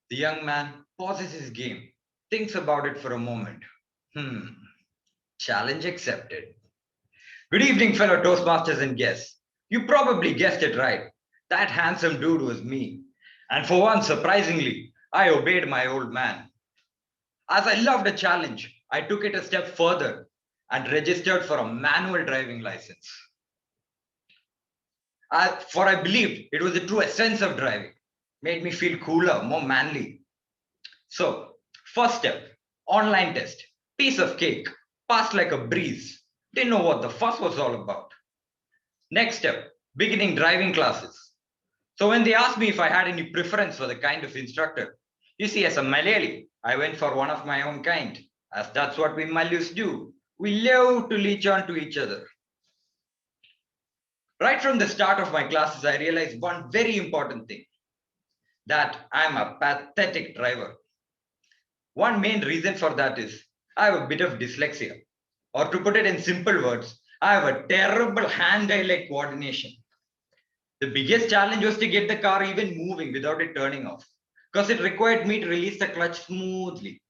The young man pauses his game, thinks about it for a moment. Challenge accepted. Good evening, fellow Toastmasters and guests. You probably guessed it right. That handsome dude was me. And for once, surprisingly, I obeyed my old man. As I loved a challenge, I took it a step further and registered for a manual driving license. For I believed it was the true essence of driving. Made me feel cooler, more manly. So, first step, online test, piece of cake, passed like a breeze. Didn't know what the fuss was all about. Next step, beginning driving classes. So when they asked me if I had any preference for the kind of instructor, You see, as a Malayali, I went for one of my own kind, as that's what we Malays do. We love to leech on to each other. Right from the start of my classes, I realized one very important thing, that I'm a pathetic driver. One main reason for that is I have a bit of dyslexia, or to put it in simple words, I have a terrible hand-eye coordination. The biggest challenge was to get the car even moving without it turning off, because it required me to release the clutch smoothly.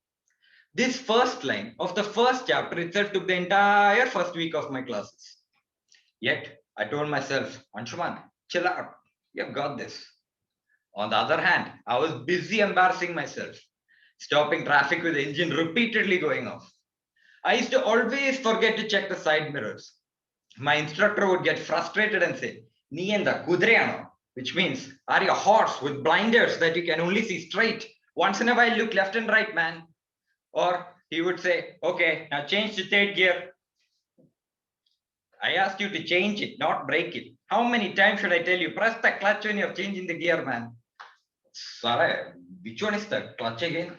This first line of the first chapter itself took the entire first week of my classes. Yet, I told myself, Anshuman, chill out, you've got this. On the other hand, I was busy embarrassing myself, stopping traffic with the engine repeatedly going off. I used to always forget to check the side mirrors. My instructor would get frustrated and say, "Nee enda kudreyano," which means, "Are you a horse with blinders that you can only see straight? Once in a while, look left and right, man." Or he would say, "Okay, now change to third gear." I asked you to change it, not break it. How many times should I tell you, press the clutch when you're changing the gear, man? Sorry, which one is the clutch again?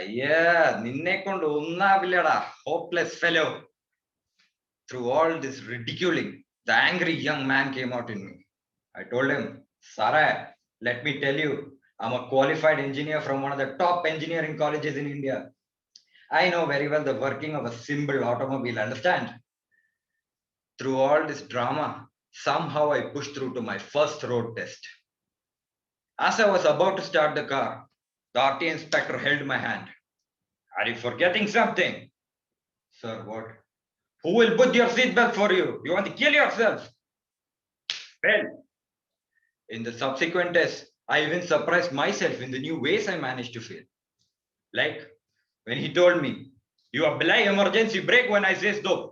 Yeah, ninne kondu unnavillada, hopeless fellow. Through all this ridiculing, the angry young man came out in me. I told him, "Sarah, let me tell you, I'm a qualified engineer from one of the top engineering colleges in India. I know very well the working of a simple automobile, understand?" Through all this drama, somehow I pushed through to my first road test. As I was about to start the car, the RT inspector held my hand. "Are you forgetting something?" "Sir, what?" "Who will put your seatbelt for you? You want to kill yourself?" Well, in the subsequent tests, I even surprised myself in the new ways I managed to fail. Like when he told me, "You apply emergency brake when I say stop."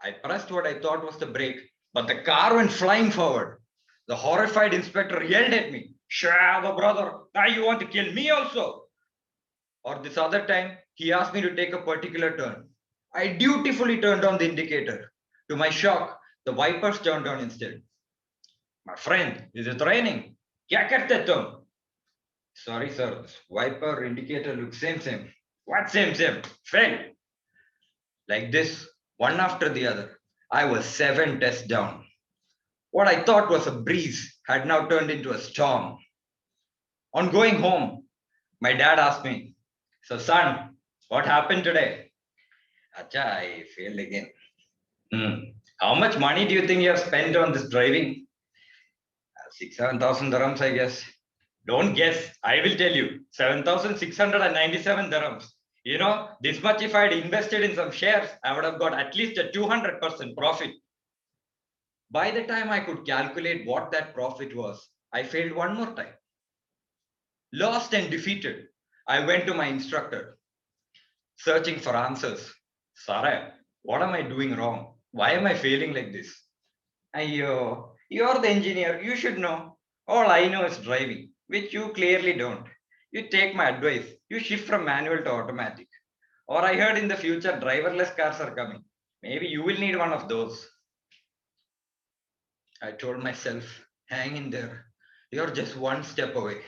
I pressed what I thought was the brake, but the car went flying forward. The horrified inspector yelled at me, "Shava, brother, now you want to kill me also?" Or this other time, he asked me to take a particular turn. I dutifully turned on the indicator. To my shock, the wipers turned on instead. "My friend, is it raining? Kya karte tum?" "Sorry, sir, this wiper indicator looks same. What same? Fail." Like this, one after the other, I was 7 tests down. What I thought was a breeze had now turned into a storm. On going home, my dad asked me, "So son, what happened today?" "Acha, I failed again." How much money do you think you have spent on this driving?" 7,000 dirhams, I guess." "Don't guess. I will tell you. 7,697 dirhams. You know, this much if I had invested in some shares, I would have got at least a 200% profit." By the time I could calculate what that profit was, I failed one more time. Lost and defeated, I went to my instructor, searching for answers. "Sarah, what am I doing wrong? Why am I failing like this?" "Ayyo, you're the engineer. You should know. All I know is driving, which you clearly don't. You take my advice. You shift from manual to automatic. Or I heard in the future driverless cars are coming. Maybe you will need one of those." I told myself, hang in there. You're just one step away.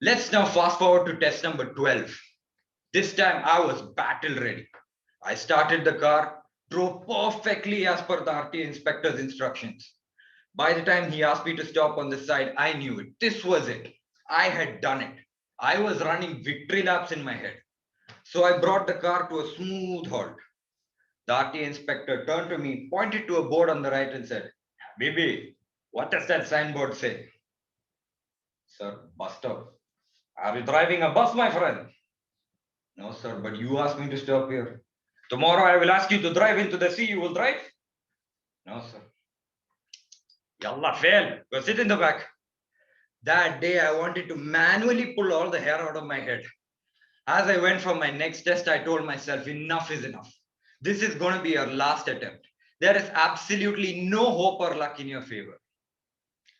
Let's now fast forward to test number 12. This time I was battle ready. I started the car, drove perfectly as per the RT inspector's instructions. By the time he asked me to stop on the side, I knew it. This was it. I had done it. I was running victory laps in my head. So I brought the car to a smooth halt. The RT inspector turned to me, pointed to a board on the right and said, "Bibi, what does that signboard say?" "Sir, bus stop." "Are you driving a bus, my friend?" "No, sir, but you asked me to stop here." "Tomorrow I will ask you to drive into the sea. You will drive?" "No, sir." "Yalla, fail. Go sit in the back." That day I wanted to manually pull all the hair out of my head. As I went for my next test, I told myself, enough is enough. This is going to be your last attempt. There is absolutely no hope or luck in your favor.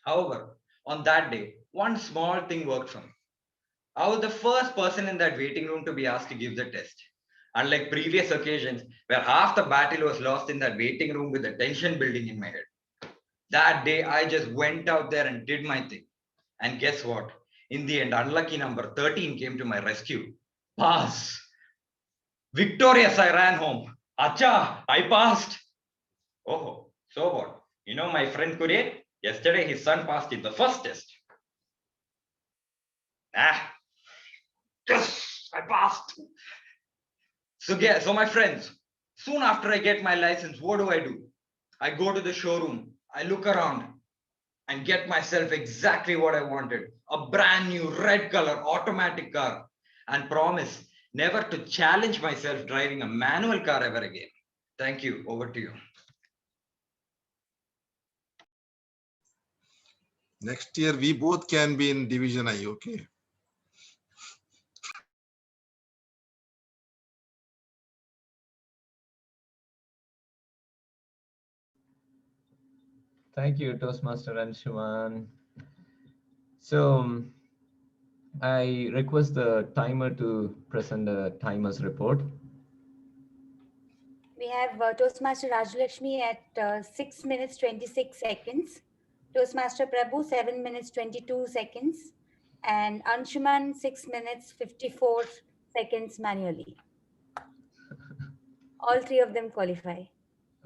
However, on that day, one small thing worked for me. I was the first person in that waiting room to be asked to give the test. Unlike previous occasions where half the battle was lost in that waiting room with the tension building in my head. That day, I just went out there and did my thing. And guess what? In the end, unlucky number 13 came to my rescue. Pass. Victorious, I ran home. Acha, I passed. Oh, so what? You know my friend Kurien? Yesterday his son passed in the first test. Yes, I passed. So my friends, soon after I get my license, what do? I go to the showroom, I look around and get myself exactly what I wanted. A brand new red color automatic car, and promise never to challenge myself driving a manual car ever again. Thank you. Over to you. Next year, we both can be in Division I, okay? Thank you, Toastmaster Anshuman. So I request the timer to present the timer's report. We have Toastmaster Rajalakshmi at 6 minutes 26 seconds, Toastmaster Prabhu 7 minutes 22 seconds, and Anshuman 6 minutes 54 seconds manually. All three of them qualify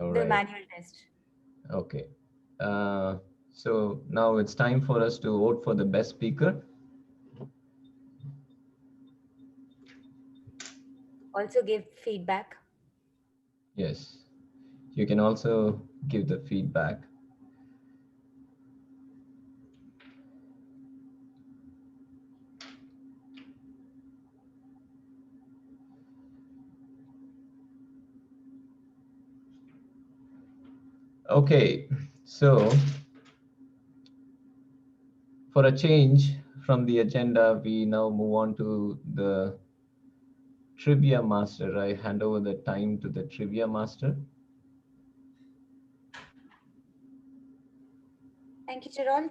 All the right. manual test. Okay. So now it's time for us to vote for the best speaker. Also give feedback. Yes. You can also give the feedback. Okay, so for a change from the agenda, we now move on to the Trivia Master. I hand over the time to the Trivia Master. Thank you, Gerald.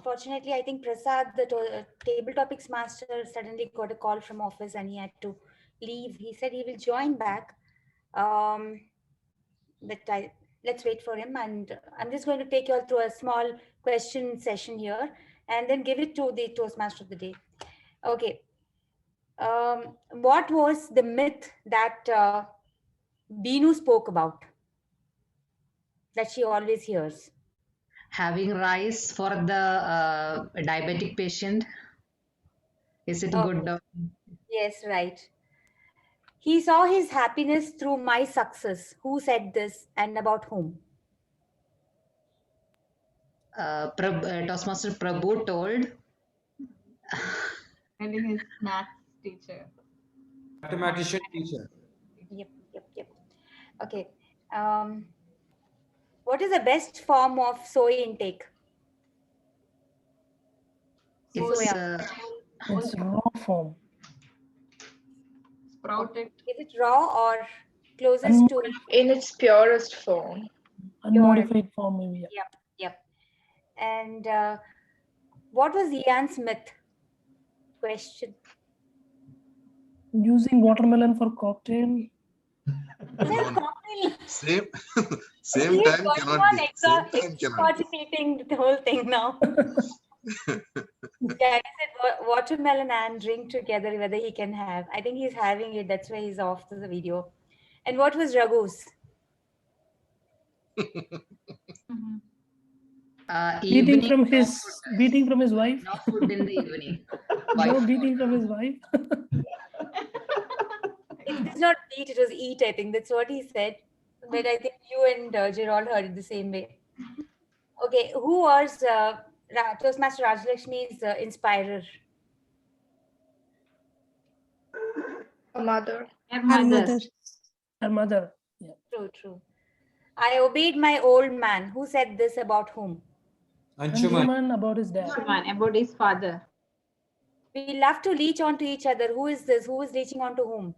Fortunately, I think Prasad, the table topics master, suddenly got a call from office and he had to leave. He said he will join back. Let's wait for him, and I'm just going to take you all through a small question session here and then give it to the Toastmaster of the day. Okay. What was the myth that Binu spoke about that she always hears? Having rice for the diabetic patient. Is it good? Yes, right. He saw his happiness through my success. Who said this and about whom? Toastmaster Prabhu told. Telling his maths teacher. Mathematician teacher. Yep. Okay. What is the best form of soy intake? It's raw form. Sprouted. Is it raw or closest to? In its purest form. Unmodified form, maybe. Yeah. Yep. And what was Ian's myth? Question. Using watermelon for cocktail. No. Same He's time going cannot on be. Same time cannot be. exaggerating the whole thing now. Yeah, he said watermelon and drink together, whether he can have. I think he's having it. That's why he's off to the video. And what was Raghu's? Beating from his wife. No food in the evening. No beating from his wife. It was not beat, it was eat, I think. That's what he said. But I think you and Gerald heard it the same way. Okay, who was Toastmaster Rajalakshmi's inspirer? Her mother. Her mother. Her mother. Yeah. True. I obeyed my old man. Who said this about whom? Anshuman about his dad. Anshuman about his father. We love to leech onto each other. Who is this? Who is leeching onto whom?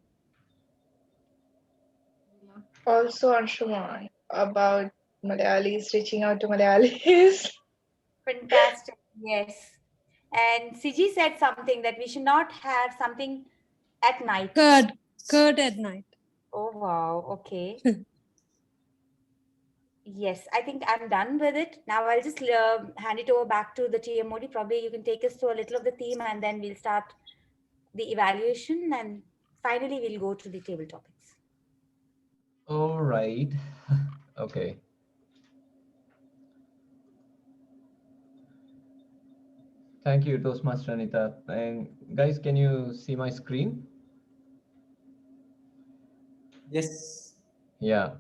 Also Anshuman about Malayalis, reaching out to Malayalis. Fantastic. Yes. And Siji said something that we should not have something at night. Curd at night. Oh, wow. Okay. Yes, I think I'm done with it. Now I'll just hand it over back to the TMOD. Probably you can take us through a little of the theme and then we'll start the evaluation and finally we'll go to the table topics. All right. Okay. Thank you, Toastmaster Anita. And guys, can you see my screen? Yes. Yeah.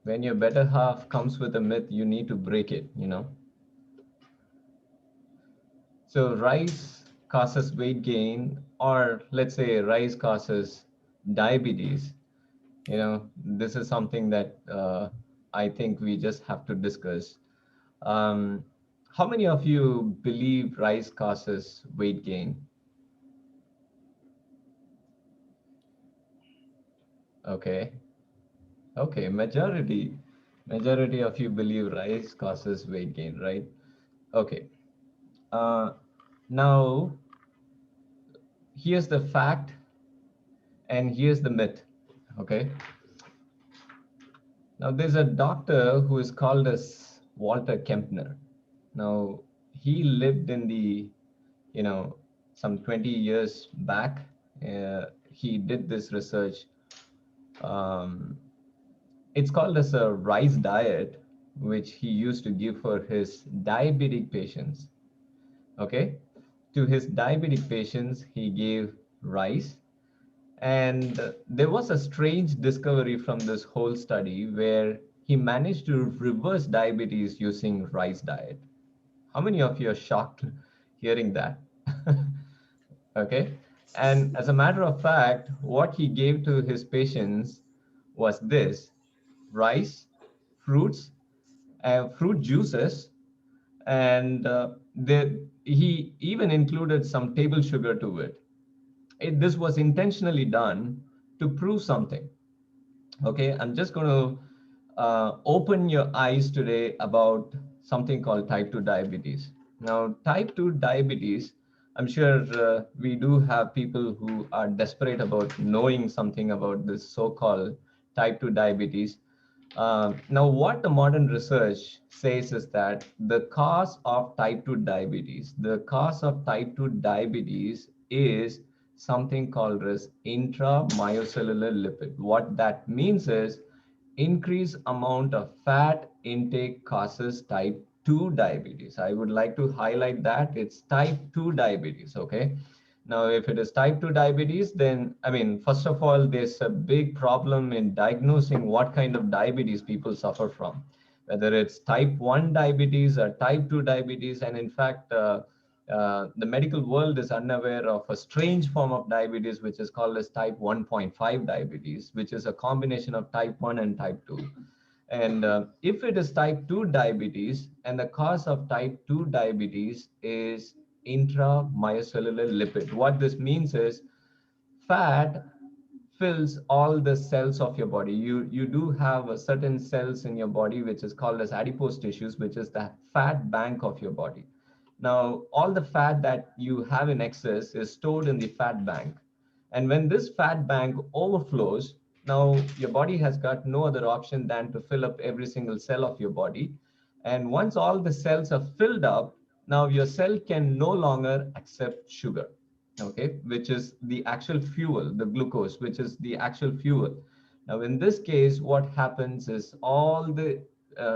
When your better half comes with a myth, you need to break it, you know. So rice causes weight gain, or let's say rice causes diabetes. You know, this is something that I think we just have to discuss. Um, how many of you believe rice causes weight gain? Okay. Okay, majority of you believe rice causes weight gain, right? Okay. Uh, now, here's the fact and here's the myth. Okay. Now, there's a doctor who is called as Walter Kempner. Now, he lived in the, you know, some 20 years back. He did this research. Um, it's called as a rice diet, which he used to give for his diabetic patients. Okay. To his diabetic patients, he gave rice. And there was a strange discovery from this whole study where he managed to reverse diabetes using rice diet. How many of you are shocked hearing that? Okay. And as a matter of fact, what he gave to his patients was this: rice, fruits, fruit juices, and he even included some table sugar to it. This was intentionally done to prove something. Okay, I'm just going to open your eyes today about something called type 2 diabetes. Now, type 2 diabetes, I'm sure we do have people who are desperate about knowing something about this so-called type 2 diabetes. Now, what the modern research says is that the cause of type 2 diabetes, the cause of type 2 diabetes is something called as intramyocellular lipid. What that means is increased amount of fat intake causes type 2 diabetes. I would like to highlight that it's type 2 diabetes, okay? Now, if it is type 2 diabetes, then, I mean, first of all, there's a big problem in diagnosing what kind of diabetes people suffer from, whether it's type 1 diabetes or type 2 diabetes. And in fact, the medical world is unaware of a strange form of diabetes, which is called as type 1.5 diabetes, which is a combination of type 1 and type 2. And if it is type 2 diabetes, and the cause of type 2 diabetes is intramyocellular lipid, what this means is fat fills all the cells of your body. You do have a certain cells in your body, which is called as adipose tissues, which is the fat bank of your body. Now, all the fat that you have in excess is stored in the fat bank. And when this fat bank overflows, now your body has got no other option than to fill up every single cell of your body. And once all the cells are filled up, now your cell can no longer accept sugar, okay, which is the actual fuel, the glucose, which is the actual fuel. Now, in this case, what happens is all the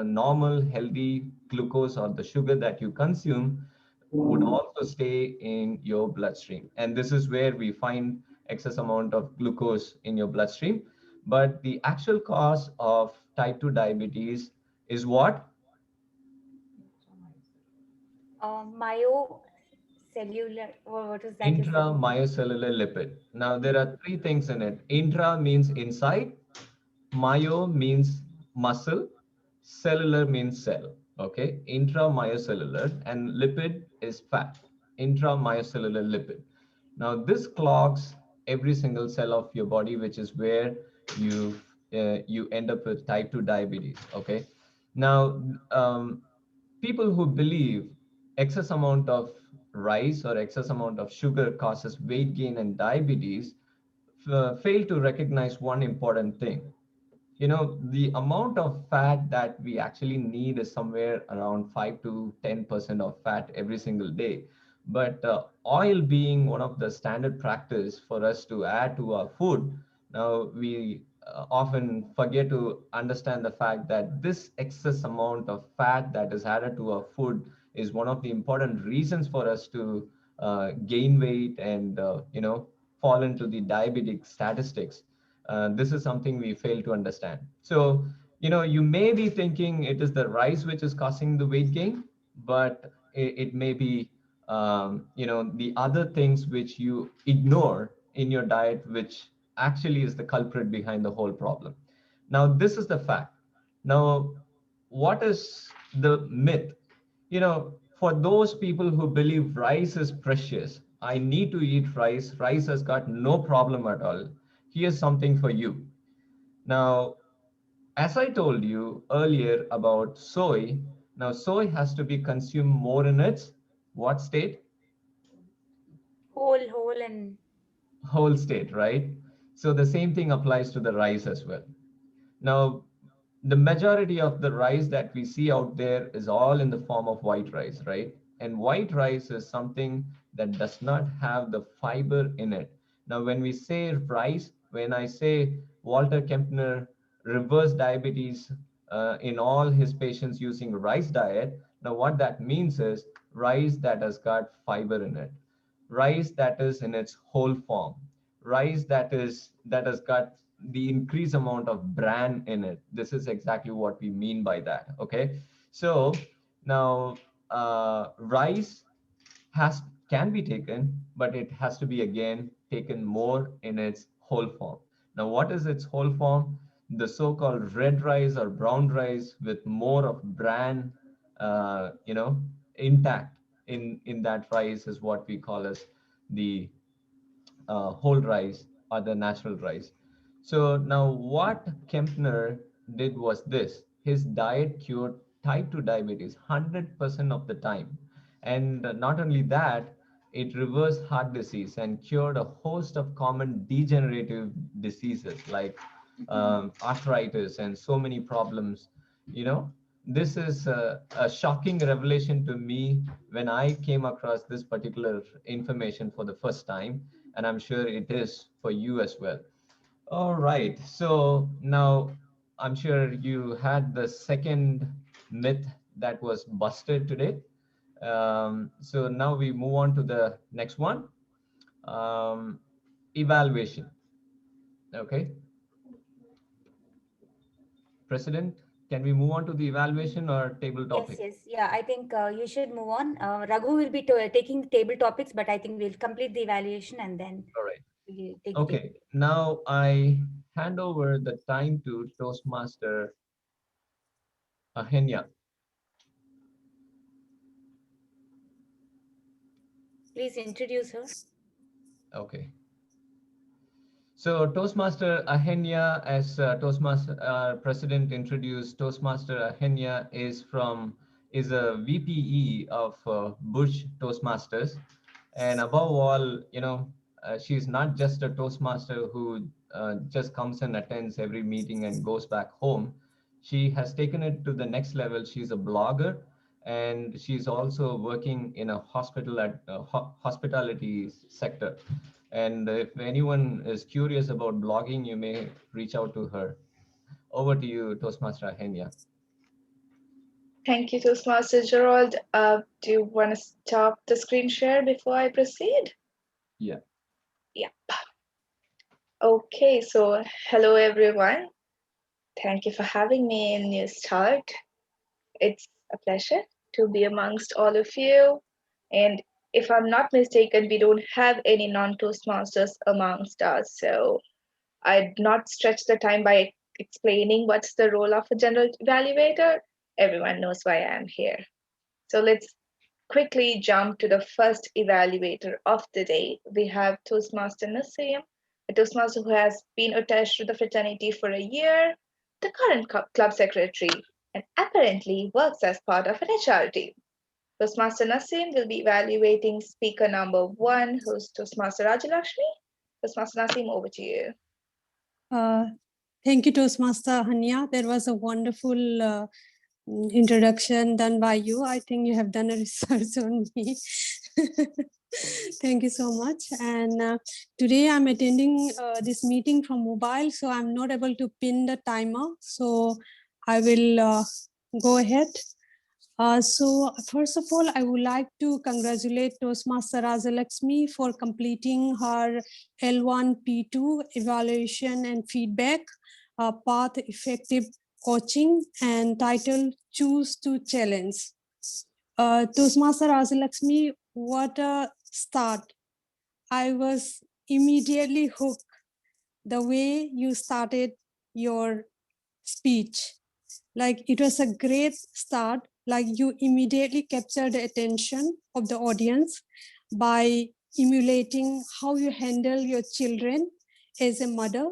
normal healthy glucose or the sugar that you consume would also stay in your bloodstream. And this is where we find excess amount of glucose in your bloodstream. But the actual cause of type 2 diabetes is what? Myocellular, what was that you said? Intramyocellular lipid. Now, there are three things in it. Intra means inside, myo means muscle, cellular means cell. Okay, intramyocellular, and lipid is fat. Intramyocellular lipid. Now, this clogs every single cell of your body, which is where you end up with type 2 diabetes. Okay, now people who believe excess amount of rice or excess amount of sugar causes weight gain and diabetes fail to recognize one important thing. the amount of fat that we actually need is somewhere around 5 to 10% of fat every single day. But oil being one of the standard practice for us to add to our food, now we often forget to understand the fact that this excess amount of fat that is added to our food is one of the important reasons for us to gain weight and fall into the diabetic statistics. This is something we fail to understand. So, you may be thinking it is the rice which is causing the weight gain, but it may be, the other things which you ignore in your diet, which actually is the culprit behind the whole problem. Now, this is the fact. Now, what is the myth? For those people who believe rice is precious, I need to eat rice. Rice has got no problem at all. Here's something for you. Now, as I told you earlier about soy, now soy has to be consumed more in its what state? Whole and Whole state, right? So the same thing applies to the rice as well. Now, the majority of the rice that we see out there is all in the form of white rice, right? And white rice is something that does not have the fiber in it. Now, when we say rice, when I say Walter Kempner reversed diabetes in all his patients using rice diet, now what that means is rice that has got fiber in it, rice that is in its whole form, rice that has got the increased amount of bran in it. This is exactly what we mean by that. Okay, so now rice has can be taken, but it has to be again taken more in its whole form. Now, what is its whole form? The so-called red rice or brown rice with more of bran, intact in that rice is what we call as the whole rice or the natural rice. So now what Kempner did was this. His diet cured type 2 diabetes 100% of the time. And not only that, it reversed heart disease and cured a host of common degenerative diseases like arthritis and so many problems. You know, this is a shocking revelation to me when I came across this particular information for the first time, and I'm sure it is for you as well. All right. So now I'm sure you had the second myth that was busted today. So now we move on to the next one. Um, Evaluation. Okay. President, can we move on to the evaluation or table yes, topic? yes, yeah. I think you should move on. Raghu will be taking the table topics, but I think we'll complete the evaluation and then All right. we'll take the table. Okay. Now I hand over the time to Toastmaster Ahenya. Please introduce her. Okay. So Toastmaster Ahenya, as Toastmaster President introduced, Toastmaster Ahenya is a VPE of Bush Toastmasters, and above all, she's not just a Toastmaster who just comes and attends every meeting and goes back home. She has taken it to the next level. She's a blogger, and she's also working in a hospitality sector. And if anyone is curious about blogging, you may reach out to her. Over to you, Toastmaster Ahenya. Thank you, Toastmaster Gerald. Do you want to stop the screen share before I proceed? Yeah. Yep. Okay, so hello everyone. Thank you for having me in Newstart. It's a pleasure to be amongst all of you. And if I'm not mistaken, we don't have any non-Toastmasters amongst us. So I'd not stretch the time by explaining what's the role of a general evaluator. Everyone knows why I'm here. So let's quickly jump to the first evaluator of the day. We have Toastmaster Nassim, a Toastmaster who has been attached to the fraternity for a year, the current club secretary, and apparently works as part of an HR team. Toastmaster Nassim will be evaluating speaker number 1, who's Toastmaster Rajalakshmi. Toastmaster Nassim, over to you. Thank you, Toastmaster Hania. That was a wonderful introduction done by you. I think you have done a research on me. Thank you so much. And today I'm attending this meeting from mobile, so I'm not able to pin the timer. So I will go ahead. So first of all, I would like to congratulate Toastmaster Rajalakshmi for completing her L1 P2 evaluation and feedback path effective coaching and title Choose to Challenge. Toastmaster Rajalakshmi, what a start. I was immediately hooked the way you started your speech. Like it was a great start. Like you immediately captured the attention of the audience by emulating how you handle your children as a mother.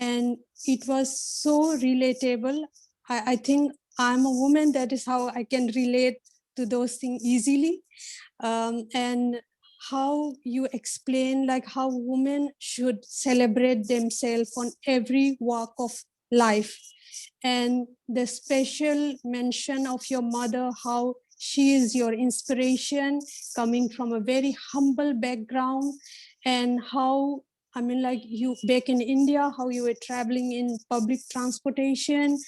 And it was so relatable. I think I'm a woman, that is how I can relate to those things easily. And how you explain like how women should celebrate themselves on every walk of life, and the special mention of your mother, how she is your inspiration coming from a very humble background, and how I mean, like you back in India, how you were traveling in public transportation,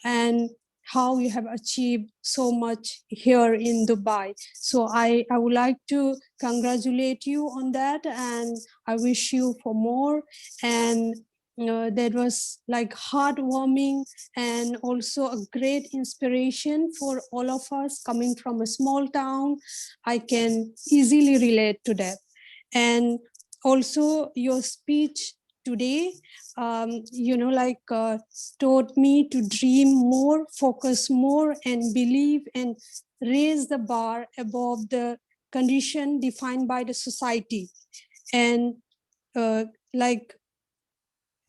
and how you have achieved so much here in Dubai. So I would like to congratulate you on that, and I wish you for more. And that was like heartwarming and also a great inspiration for all of us coming from a small town. I can easily relate to that. And also your speech today, like taught me to dream more, focus more, and believe and raise the bar above the condition defined by the society. And like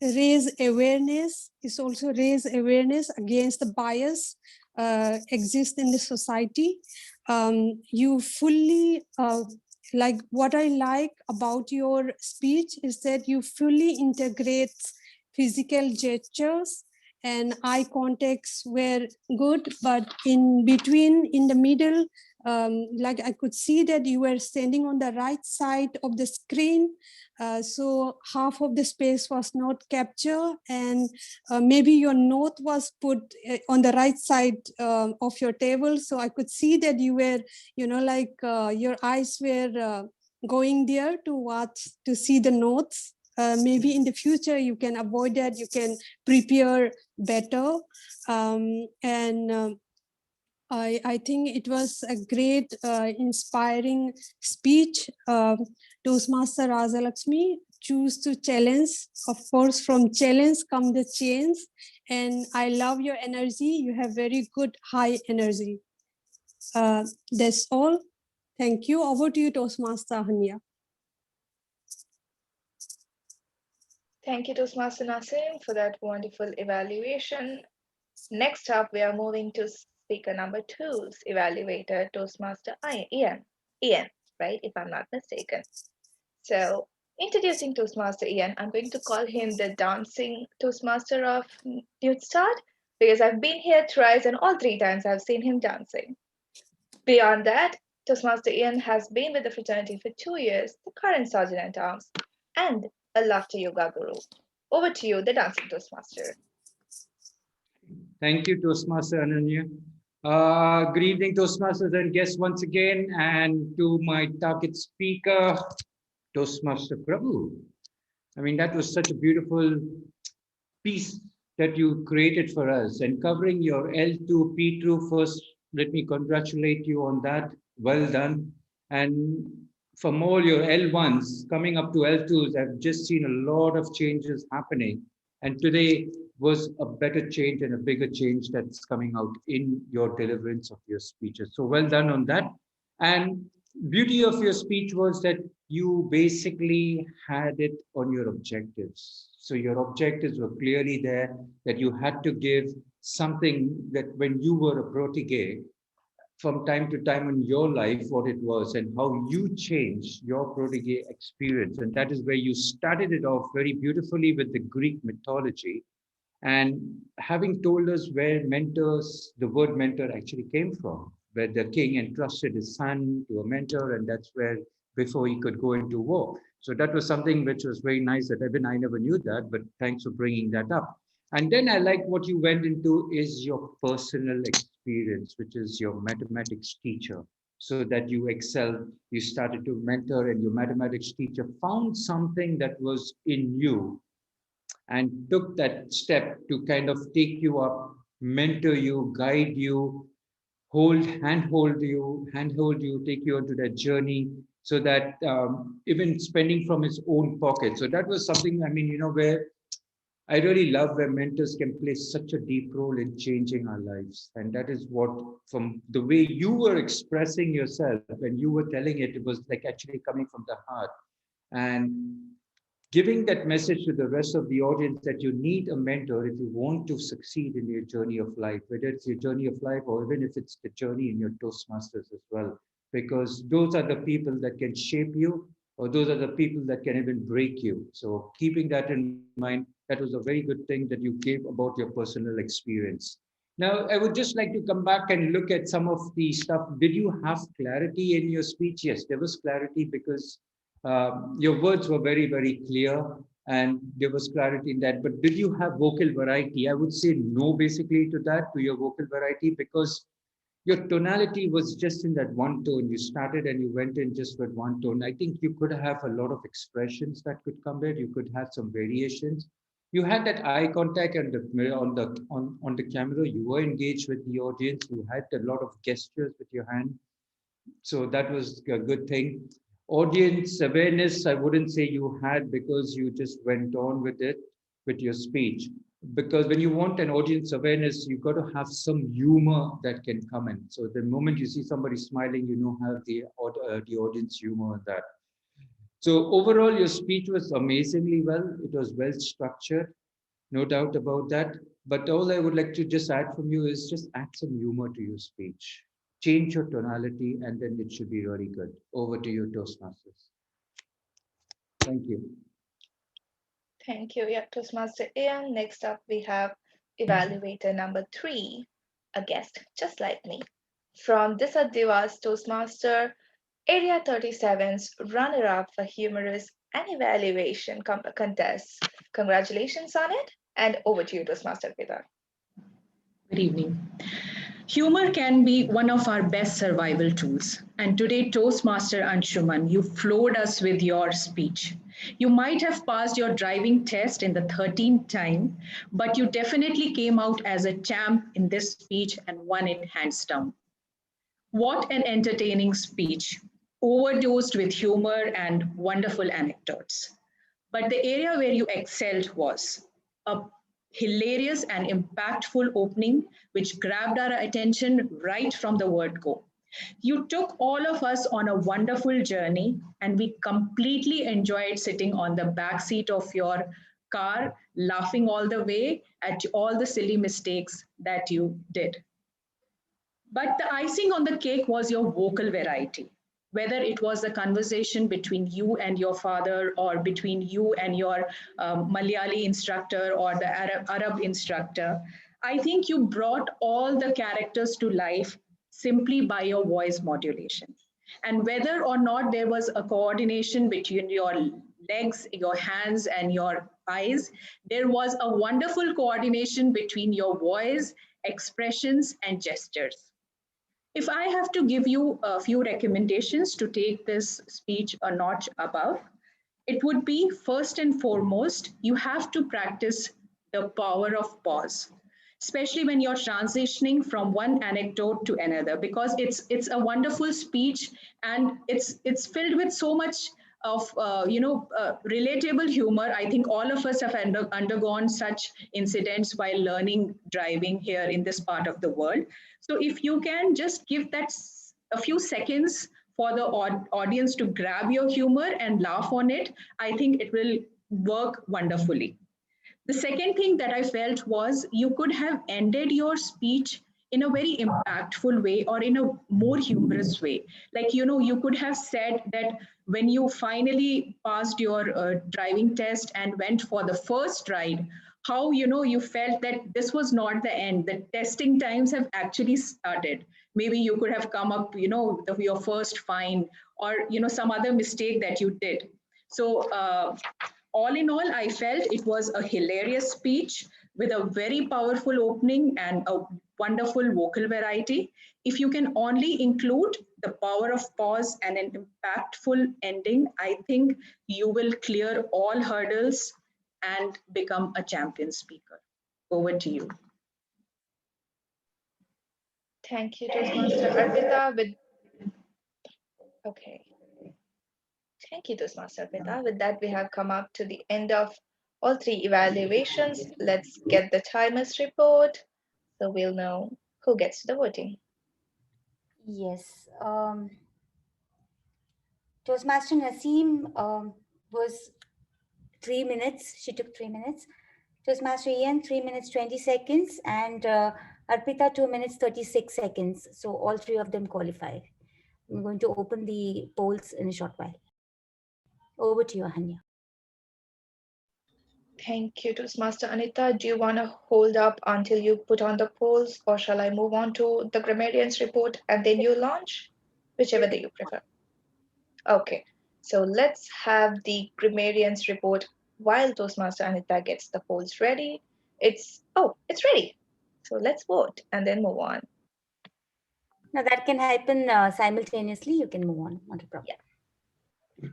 raise awareness is also raise awareness against the bias exist in the society. You fully like what I like about your speech is that you fully integrate physical gestures, and eye contacts were good, but in between, in the middle, like I could see that you were standing on the right side of the screen, so half of the space was not captured, and maybe your note was put on the right side of your table. So I could see that you were, like your eyes were going there to watch, to see the notes. Maybe in the future you can avoid that, you can prepare better. And I think it was a great, inspiring speech. Toastmaster Rajalakshmi, choose to challenge. Of course, from challenge come the change. And I love your energy. You have very good, high energy. That's all. Thank you. Over to you, Toastmaster Hania. Thank you, Toastmaster Nasim, for that wonderful evaluation. Next up, we are moving to speaker number 2's evaluator, Toastmaster Ian. Ian, right? If I'm not mistaken. So, introducing Toastmaster Ian, I'm going to call him the dancing Toastmaster of Newstart because I've been here twice and all 3 times I've seen him dancing. Beyond that, Toastmaster Ian has been with the fraternity for 2 years, the current Sergeant at Arms, and a laughter yoga guru. Over to you, the dancing Toastmaster. Thank you, Toastmaster Ananya. Good evening, Toastmasters and guests once again, and to my target speaker, Toastmaster Prabhu. I mean, that was such a beautiful piece that you created for us, and covering your L2, P2. First, let me congratulate you on that. Well done. And from all your L1s coming up to L2s, I've just seen a lot of changes happening. And today was a better change and a bigger change that's coming out in your deliverance of your speeches. So well done on that. And beauty of your speech was that you basically had it on your objectives. So your objectives were clearly there, that you had to give something that when you were a protege, from time to time in your life, what it was and how you changed your protege experience. And that is where you started it off very beautifully with the Greek mythology. And having told us where mentors, the word mentor actually came from, where the king entrusted his son to a mentor, and that's where before he could go into war. So that was something which was very nice that even I never knew that, but thanks for bringing that up. And then I like what you went into is your personal experience, which is your mathematics teacher, so that you excel, you started to mentor, and your mathematics teacher found something that was in you and took that step to kind of take you up, mentor you, guide you, handhold you, take you onto that journey, so that even spending from his own pocket. So that was something, I mean, where I really love where mentors can play such a deep role in changing our lives. And that is what, from the way you were expressing yourself and you were telling it, it was like actually coming from the heart. And giving that message to the rest of the audience that you need a mentor if you want to succeed in your journey of life, whether it's your journey of life or even if it's the journey in your Toastmasters as well, because those are the people that can shape you, or those are the people that can even break you. So keeping that in mind, that was a very good thing that you gave about your personal experience. Now, I would just like to come back and look at some of the stuff. Did you have clarity in your speech? Yes, there was clarity because your words were very, very clear and there was clarity in that. But did you have vocal variety? I would say no, basically, to that, to your vocal variety, because your tonality was just in that one tone. You started and you went in just with one tone. I think you could have a lot of expressions that could come there. You could have some variations. You had that eye contact and on the camera. You were engaged with the audience. You had a lot of gestures with your hand, so that was a good thing. Audience awareness, I wouldn't say you had, because you just went on with it, with your speech. Because when you want an audience awareness, you've got to have some humor that can come in. So the moment you see somebody smiling, have the audience humor in that. So overall, your speech was amazingly well. It was well structured, no doubt about that. But all I would like to just add from you is just add some humor to your speech. Change your tonality, and then it should be really good. Over to you, Toastmasters. Thank you. Thank you, yeah, Toastmaster Ian. Next up, we have evaluator number 3, a guest just like me. From Disa Diva's Toastmaster, Area 37's runner-up for humorous and evaluation contest. Congratulations on it, and over to you, Toastmaster Peter. Good evening. Humor can be one of our best survival tools. And today, Toastmaster Anshuman, you floored us with your speech. You might have passed your driving test in the 13th time, but you definitely came out as a champ in this speech and won it hands down. What an entertaining speech, overdosed with humor and wonderful anecdotes. But the area where you excelled was a hilarious and impactful opening, which grabbed our attention right from the word go. You took all of us on a wonderful journey, and we completely enjoyed sitting on the back seat of your car, laughing all the way at all the silly mistakes that you did. But the icing on the cake was your vocal variety. Whether it was a conversation between you and your father, or between you and your Malayali instructor or the Arab instructor, I think you brought all the characters to life simply by your voice modulation. And whether or not there was a coordination between your legs, your hands, and your eyes, there was a wonderful coordination between your voice, expressions, and gestures. If I have to give you a few recommendations to take this speech a notch above, it would be first and foremost, you have to practice the power of pause, especially when you're transitioning from one anecdote to another, because it's a wonderful speech and it's filled with so much of relatable humor. I think all of us have undergone such incidents while learning driving here in this part of the world. So if you can just give that a few seconds for the audience to grab your humor and laugh on it, I think it will work wonderfully. The second thing that I felt was you could have ended your speech in a very impactful way or in a more humorous way. Like, you could have said that when you finally passed your driving test and went for the first ride, how you felt that this was not the end. The testing times have actually started. Maybe you could have come up, your first fine, or some other mistake that you did. So all in all, I felt it was a hilarious speech with a very powerful opening and a wonderful vocal variety. If you can only include the power of pause and an impactful ending, I think you will clear all hurdles and become a champion speaker. Over to you. Thank you, Toastmaster Arpita. Okay. Thank you, Toastmaster Arpita. With that, we have come up to the end of all three evaluations. Let's get the timers report so we'll know who gets the voting. Yes. Toastmaster Naseem was 3 minutes. She took 3 minutes. Toastmaster Ian, 3 minutes, 20 seconds. And Arpita, 2 minutes, 36 seconds. So all three of them qualified. I'm going to open the polls in a short while. Over to you, Ahanya. Thank you, Toastmaster Anita. Do you want to hold up until you put on the polls, or shall I move on to the grammarian's report and then you launch? Whichever that you prefer. Okay, so let's have the grammarian's report while Toastmaster Anita gets the polls ready. It's ready. So let's vote and then move on. Now that can happen simultaneously. You can move on, not a problem. Yeah.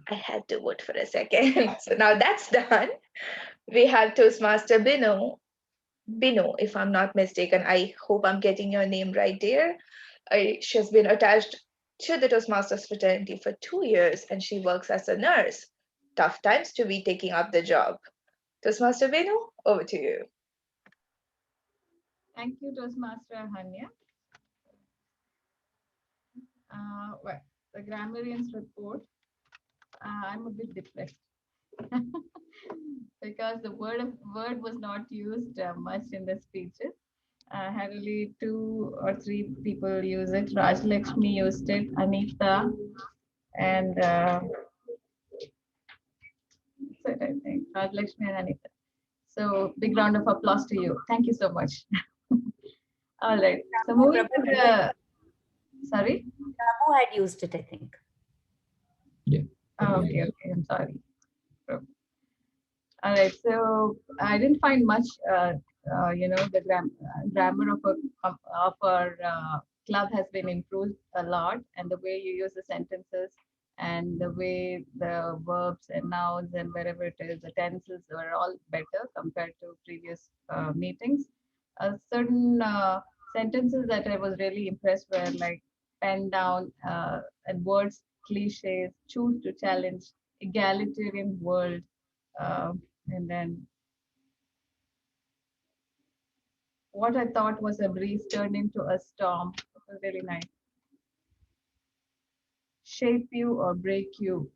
I had to vote for a second. So now that's done. We have Toastmaster Binu. Binu, if I'm not mistaken, I hope I'm getting your name right there. She has been attached to the Toastmasters fraternity for 2 years and she works as a nurse. Tough times to be taking up the job. Toastmaster Binu, over to you. Thank you, Toastmaster Hanya. Well, the grammarian's report, I'm a bit depressed because the word was not used much in the speeches. I had only 2 or 3 people use it. Raj Lakshmi used it, Anita, and that's it, I think. Raj Lakshmi and Anita. So big round of applause to you. Thank you so much. All right. So moving to the, sorry? Ramu had used it, I think. Yeah. Oh, okay, I'm sorry. All right, so I didn't find much, the grammar of our club has been improved a lot, and the way you use the sentences and the way the verbs and nouns and wherever it is, the tenses were all better compared to previous meetings. Certain sentences that I was really impressed were like pen down and words, cliches, choose to challenge, egalitarian world, and then what I thought was a breeze turned into a storm. It was really nice. Shape you or break you.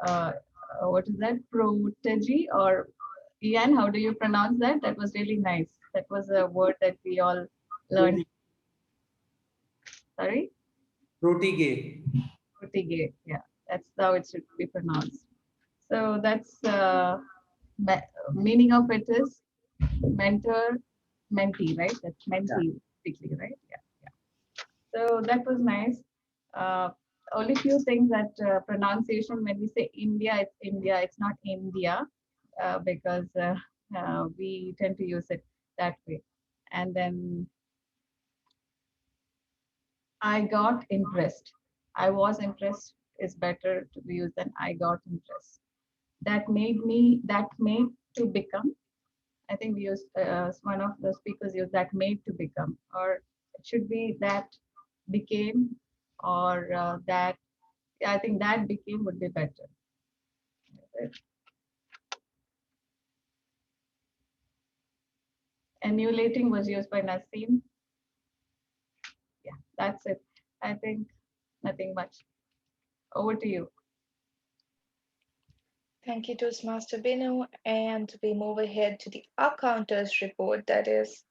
What is that? Protege or Ian, how do you pronounce that? That was really nice. That was a word that we all learned. Sorry? Protege. Protege. Yeah, that's how it should be pronounced. So that's meaning of it is mentor, mentee, right? That's mentee, basically, right? Yeah. So that was nice. Only few things that pronunciation, when we say India, it's not India, because we tend to use it that way. And then I got impressed. I was impressed is better to be used than I got impressed. That made to become. I think we used one of the speakers used that made to become, or it should be that became, or that. I think that became would be better. Emulating was used by Naseem. Yeah, that's it. I think nothing much. Over to you. Thank you, Toastmaster Binu. And we move ahead to the accounters report. That is,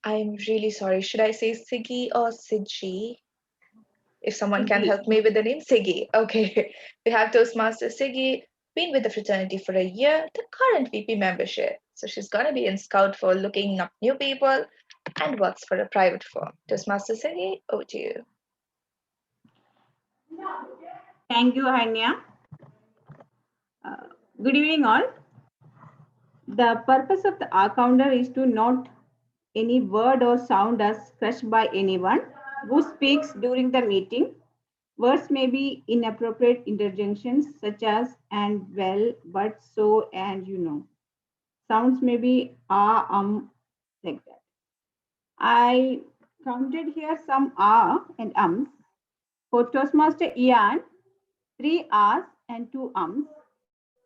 I'm really sorry. Should I say Siggy or Siggy? If someone can help me with the name, Siggy. Okay. We have Toastmaster Siggy, been with the fraternity for a year, the current VP membership. So she's going to be in Scout for looking up new people and works for a private firm. Toastmaster Sagi, over to you. Thank you, Hanya. Good evening, all. The purpose of the R counter is to note any word or sound as crushed by anyone who speaks during the meeting. Words may be inappropriate interjections such as and, well, but, so, and, you know. Sounds may be like that. I counted here some and ums. For Toastmaster Ian, 3 R's and 2 ums.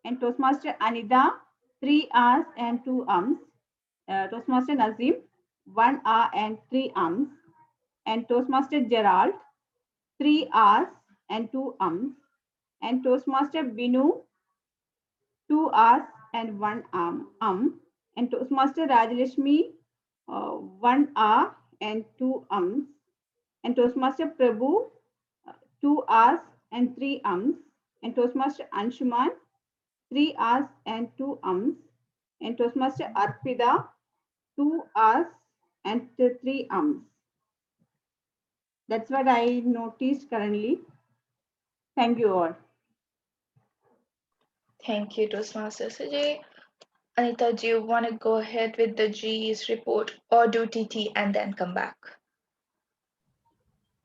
And Toastmaster Anida, 3 R's and 2 ums. Toastmaster Nazim, 1 R and 3 ums. And Toastmaster Gerald, 3 R's and 2 ums. And Toastmaster Binu, 2 R's and 1 And Toastmaster Rajalashmi, 1 R and 2 ums. And Toastmaster Prabhu, 2 R's and 3 ums. And Toastmaster Anshuman, 3 R's and 2 ums. And Toastmaster Arpida, 2 R's and 3 ums. That's what I noticed currently. Thank you all. Thank you, Toastmaster Sagi. Anita, do you want to go ahead with the GE's report or do TT and then come back?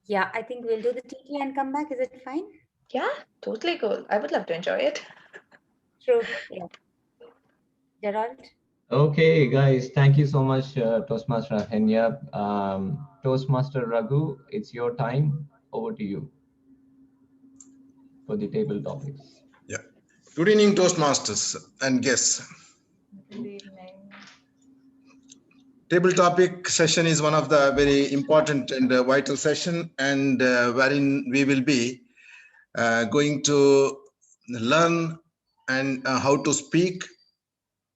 Yeah, I think we'll do the TT and come back. Is it fine? Yeah, totally cool. I would love to enjoy it. True. Yeah. Gerald? Okay, guys, thank you so much, Toastmaster Henya. Toastmaster Raghu, it's your time. Over to you for the table topics. Yeah. Good evening, Toastmasters and guests. Good evening. Table topic session is one of the very important and vital session, and wherein we will be going to learn and how to speak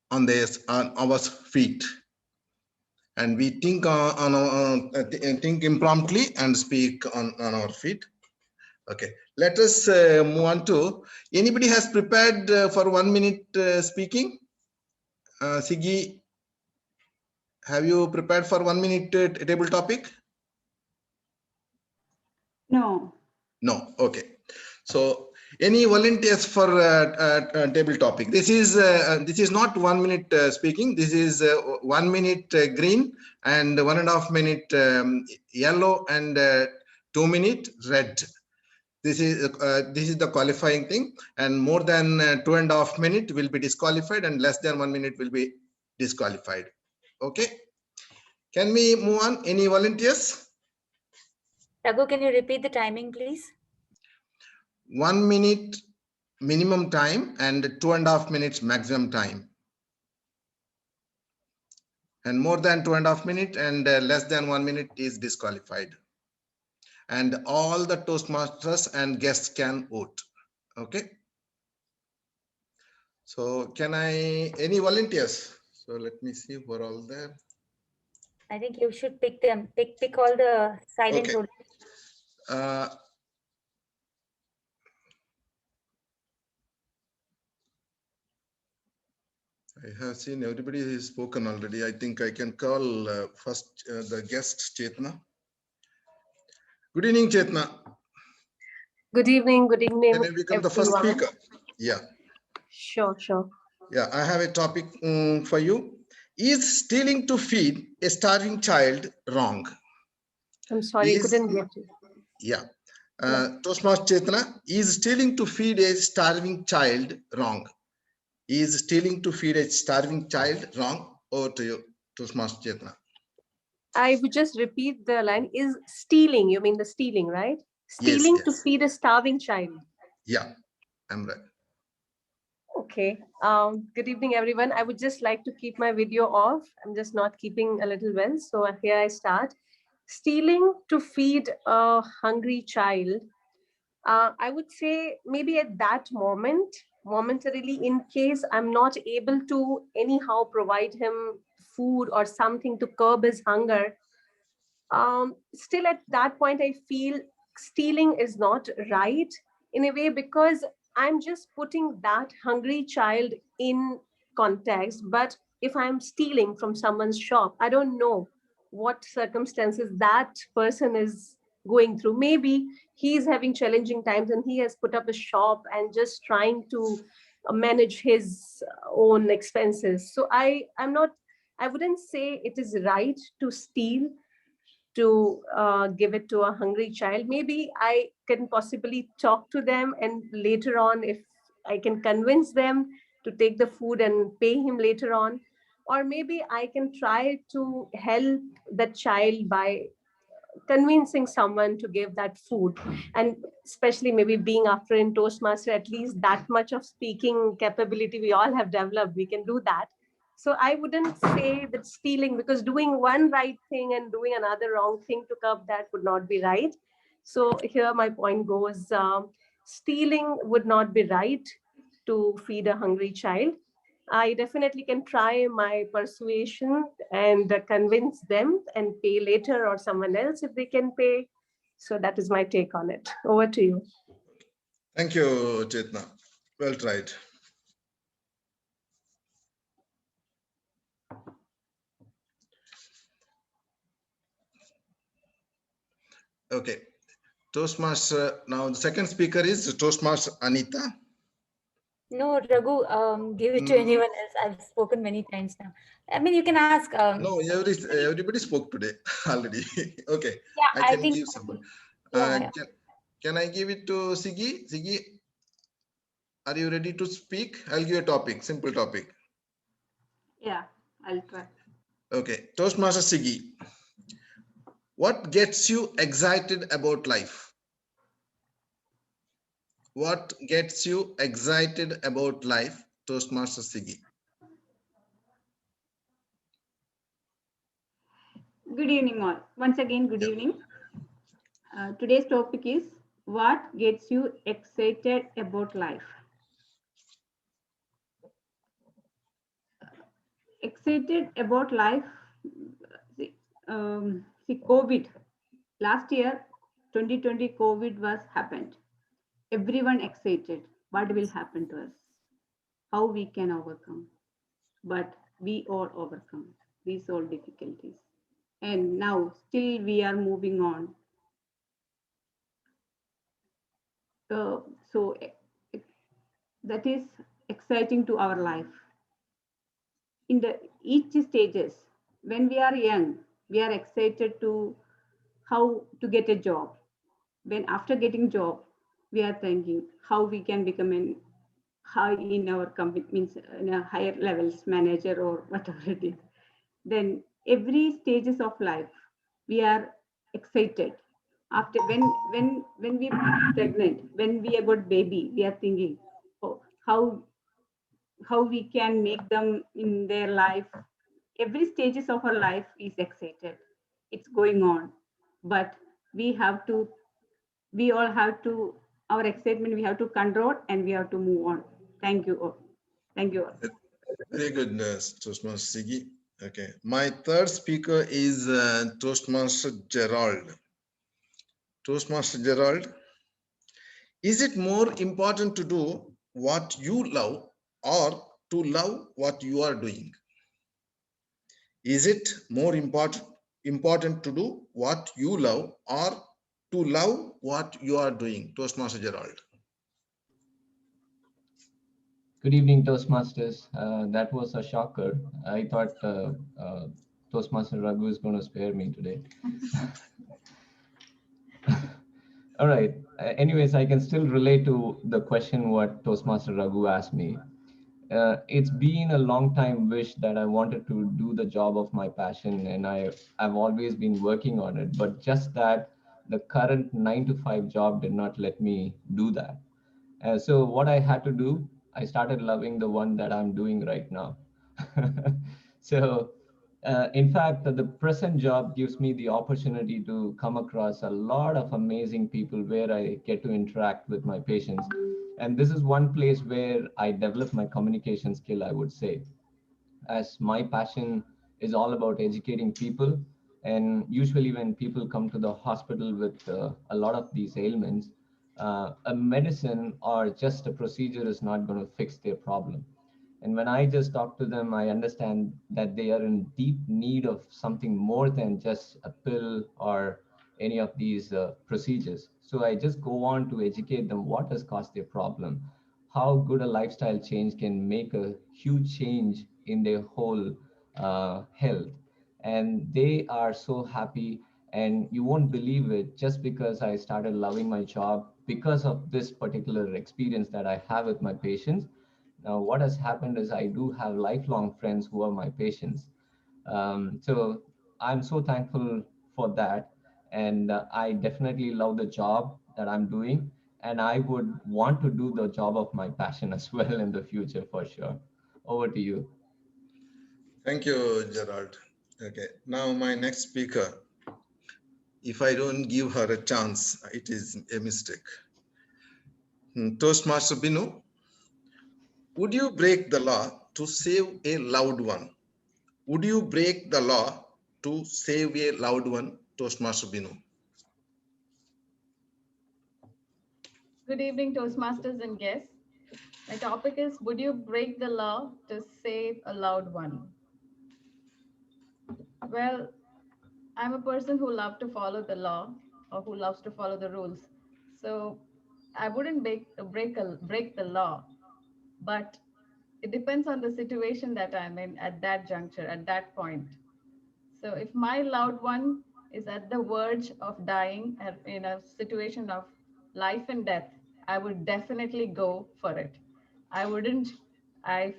on our feet, and we think think impromptu and speak on our feet. Okay, let us move on to anybody has prepared for 1 minute speaking. Sigi, have you prepared for 1 minute table topic? No. No. Okay. So any volunteers for table topic? This is not 1 minute speaking. This is 1 minute green and 1.5 minute yellow and 2 minute red. This is the qualifying thing, and more than 2.5 minutes will be disqualified, and less than 1 minute will be disqualified. Okay. Can we move on? Any volunteers? Raghu, can you repeat the timing, please? 1 minute minimum time and 2.5 minutes maximum time. And more than 2.5 minutes and less than 1 minute is disqualified. And all the Toastmasters and guests can vote. Okay. So can any volunteers? So let me see who are all there. I think you should pick them. Pick all the silent Okay. I have seen everybody has spoken already. I think I can call first the guest, Chetna. Good evening, Chetna. Good evening. Good evening. Can I become the first speaker? Yeah. Sure. Yeah, I have a topic for you. Is stealing to feed a starving child wrong? I'm sorry, couldn't get you. Yeah. Toastmaster Chetna, is stealing to feed a starving child wrong? Is stealing to feed a starving child wrong? Over to you, Toastmaster Chetna. I would just repeat the line. Is stealing, you mean the stealing, right? Stealing Yes. to feed a starving child. Yeah, I'm right. Okay. Good evening, everyone. I would just like to keep my video off. I'm just not keeping a little well. So here I start. Stealing to feed a hungry child. I would say maybe at that momentarily, in case I'm not able to anyhow provide him food or something to curb his hunger, still at that point, I feel stealing is not right in a way, because I'm just putting that hungry child in context, but if I'm stealing from someone's shop, I don't know what circumstances that person is going through. Maybe he's having challenging times and he has put up a shop and just trying to manage his own expenses. So I wouldn't say it is right to steal, to give it to a hungry child. Maybe I can possibly talk to them, and later on, if I can convince them to take the food and pay him later on, or maybe I can try to help the child by convincing someone to give that food. And especially maybe being after in Toastmaster, at least that much of speaking capability we all have developed, we can do that. So I wouldn't say that stealing, because doing one right thing and doing another wrong thing to curb that would not be right. So here my point goes, stealing would not be right to feed a hungry child. I definitely can try my persuasion and convince them and pay later, or someone else if they can pay. So that is my take on it. Over to you. Thank you, Chetna. Well tried. Okay. Toastmaster, now the second speaker is Toastmaster Anita. No, Raghu, give it to anyone else. I've spoken many times now. I mean, you can ask. No, everybody spoke today already. Okay, Yeah, I I can think. give somebody. Yeah. Can I give it to Sigi? Sigi, are you ready to speak? I'll give a topic, simple topic. Yeah, I'll try. Okay, Toastmaster Sigi, what gets you excited about life? What gets you excited about life, Toastmaster Sigi? Good evening, all. Once again, good evening. Today's topic is what gets you excited about life? Excited about life. See, COVID. Last year, 2020, COVID was happened. Everyone excited. What will happen to us? How we can overcome? But we all overcome. We solve difficulties. And now still we are moving on. So that is exciting to our life. In the each stages, when we are young, we are excited to how to get a job. When after getting job, we are thinking how we can become an high in our company, means in a higher levels manager or whatever it is. Then every stages of life, we are excited. After when we pregnant, when we got baby, we are thinking, oh, how we can make them in their life. Every stages of our life is excited. It's going on, but we all have to, our excitement we have to control and we have to move on. Thank you all. Thank you all. Very good, Toastmaster Sigi. Okay, my third speaker is Toastmaster Gerald. Toastmaster Gerald, is it more important to do what you love or to love what you are doing? Is it more important to do what you love or to love what you are doing? Toastmaster Gerald. Good evening, Toastmasters. That was a shocker. I thought Toastmaster Raghu is going to spare me today. All right. Anyways, I can still relate to the question what Toastmaster Raghu asked me. It's been a long time wish that I wanted to do the job of my passion, and I've always been working on it. But just that the current 9-to-5 job did not let me do that. So what I had to do, I started loving the one that I'm doing right now. So in fact, the present job gives me the opportunity to come across a lot of amazing people where I get to interact with my patients. And this is one place where I develop my communication skill, I would say, as my passion is all about educating people. And usually when people come to the hospital with a lot of these ailments, a medicine or just a procedure is not going to fix their problem. And when I just talk to them, I understand that they are in deep need of something more than just a pill or any of these procedures. So I just go on to educate them what has caused their problem, how good a lifestyle change can make a huge change in their whole health. And they are so happy. And you won't believe it, just because I started loving my job because of this particular experience that I have with my patients. Now, what has happened is I do have lifelong friends who are my patients. So I'm so thankful for that. And I definitely love the job that I'm doing. And I would want to do the job of my passion as well in the future for sure. Over to you. Thank you, Gerald. Okay, now my next speaker. If I don't give her a chance, it is a mistake. Toastmaster Binu, would you break the law to save a loved one? Would you break the law to save a loved one, Toastmaster Binu? Good evening, Toastmasters and guests. My topic is, would you break the law to save a loved one? Well, I'm a person who loves to follow the law or who loves to follow the rules. So I wouldn't break the law, but it depends on the situation that I'm in at that juncture, at that point. So if my loved one is at the verge of dying in a situation of life and death, I would definitely go for it. I wouldn't. I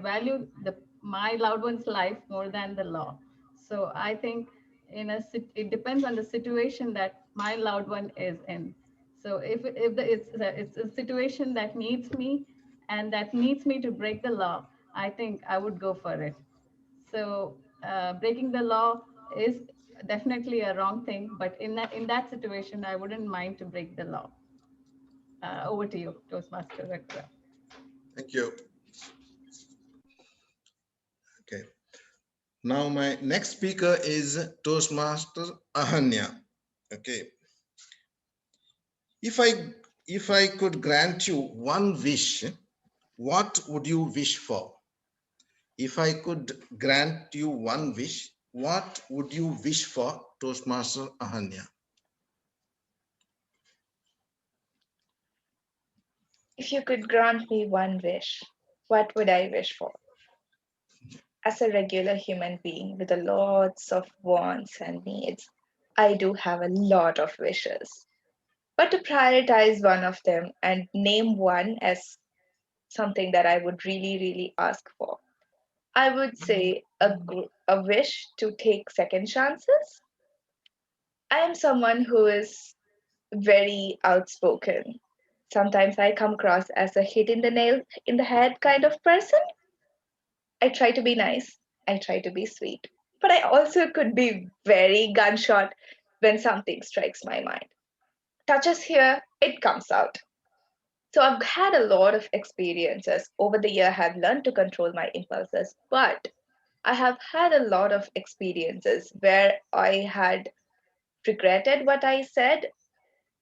value my loved one's life more than the law. So I think it depends on the situation that my loved one is in. So it's a situation that needs me and that needs me to break the law, I think I would go for it. So breaking the law is definitely a wrong thing, but in that situation, I wouldn't mind to break the law. Over to you, Toastmaster Rekra. Thank you. Okay. Now my next speaker is Toastmaster Ahanya. Okay. If I could grant you one wish, what would you wish for? If I could grant you one wish, what would you wish for, Toastmaster Ahanya? If you could grant me one wish, what would I wish for? As a regular human being with a lots of wants and needs, I do have a lot of wishes. But to prioritize one of them and name one as something that I would really, really ask for, I would say a wish to take second chances. I am someone who is very outspoken. Sometimes I come across as a hit in the nail in the head kind of person. I try to be nice, I try to be sweet, but I also could be very gunshot when something strikes my mind. Touches here, it comes out. So I've had a lot of experiences over the year. I have learned to control my impulses, but I have had a lot of experiences where I had regretted what I said,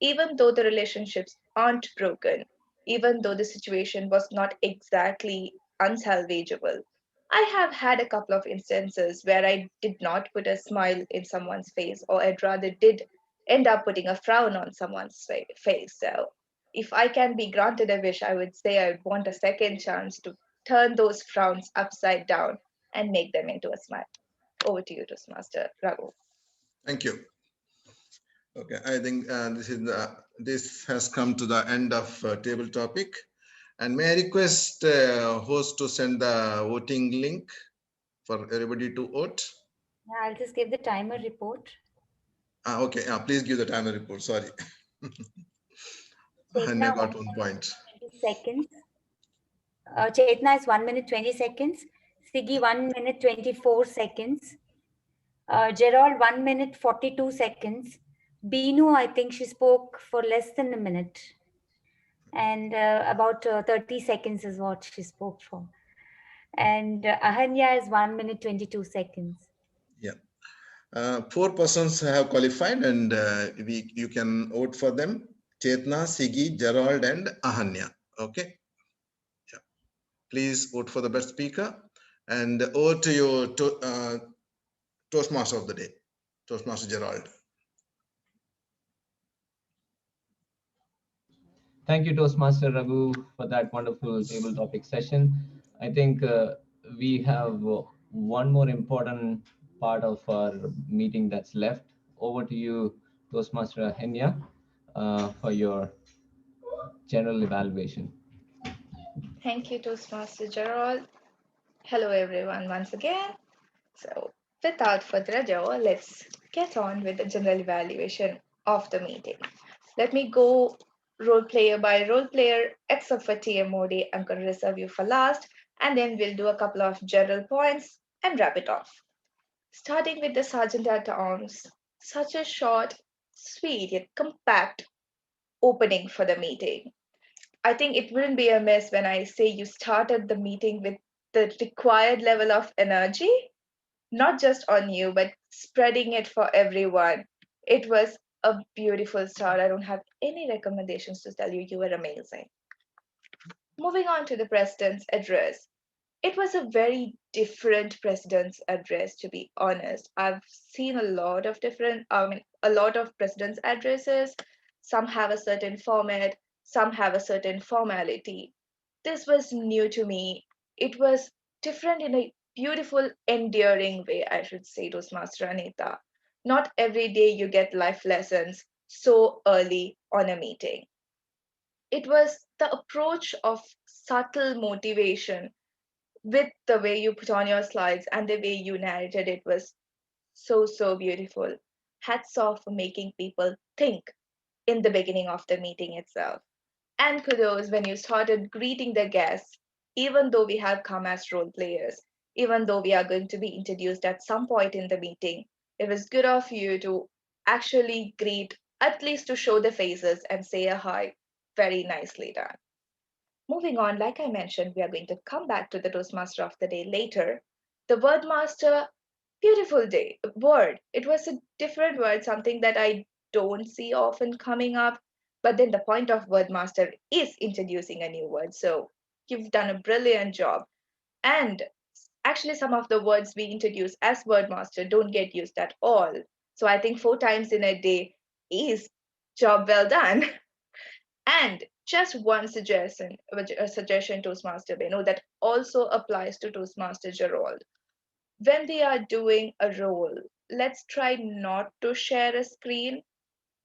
even though the relationships aren't broken, even though the situation was not exactly unsalvageable. I have had a couple of instances where I did not put a smile in someone's face, or I'd rather did end up putting a frown on someone's face. So, if I can be granted a wish, I would say I would want a second chance to turn those frowns upside down and make them into a smile. Over to you, Toastmaster Raghu. Thank you. Okay, I think this has come to the end of table topic. And may I request host to send the voting link for everybody to vote? Yeah, I'll just give the timer report. Okay, please give the timer report. Sorry. Hanya got 1 point. 20 seconds. Chetna is 1 minute 20 seconds. Siggy 1 minute 24 seconds. Gerald 1 minute 42 seconds. Binu, I think she spoke for less than a minute. And about 30 seconds is what she spoke for. And Ahanya is 1 minute 22 seconds. Yeah. 4 persons have qualified, and you can vote for them. Chetna, Sigi, Gerald, and Ahanya. Okay. Yeah. Please vote for the best speaker. And over to you, Toastmaster of the day, Toastmaster Gerald. Thank you, Toastmaster Raghu, for that wonderful table topic session. I think we have one more important part of our meeting that's left. Over to you, Toastmaster Henya, for your general evaluation. Thank you, Toastmaster Gerald. Hello, everyone, once again. So, without further ado, let's get on with the general evaluation of the meeting. Let me go role player by role player, except for TMOD. I'm going to reserve you for last, and then we'll do a couple of general points and wrap it off. Starting with the Sergeant at Arms, such a short, sweet, yet compact opening for the meeting. I think it wouldn't be amiss when I say you started the meeting with the required level of energy, not just on you, but spreading it for everyone. It was a beautiful start. I don't have any recommendations to tell you. You were amazing. Moving on to the president's address. It was a very different president's address, to be honest. I've seen a lot of a lot of president's addresses. Some have a certain format, some have a certain formality. This was new to me. It was different in a beautiful, endearing way, I should say, Toastmaster Anita. Not every day you get life lessons so early on a meeting. It was the approach of subtle motivation with the way you put on your slides and the way you narrated it was so beautiful. Hats off for making people think in the beginning of the meeting itself. And kudos when you started greeting the guests, even though we have come as role players, even though we are going to be introduced at some point in the meeting. It was good of you to actually greet, at least to show the faces and say a hi. Very nicely done. Moving on, like I mentioned, we are going to come back to the Toastmaster of the day later. The word master, beautiful day, word. It was a different word, something that I don't see often coming up. But then the point of word master is introducing a new word. So you've done a brilliant job. And actually, some of the words we introduce as word master don't get used at all. So I think 4 times in a day is job well done. And just one suggestion, Toastmaster Beno, that also applies to Toastmaster Gerald. When we are doing a role, let's try not to share a screen.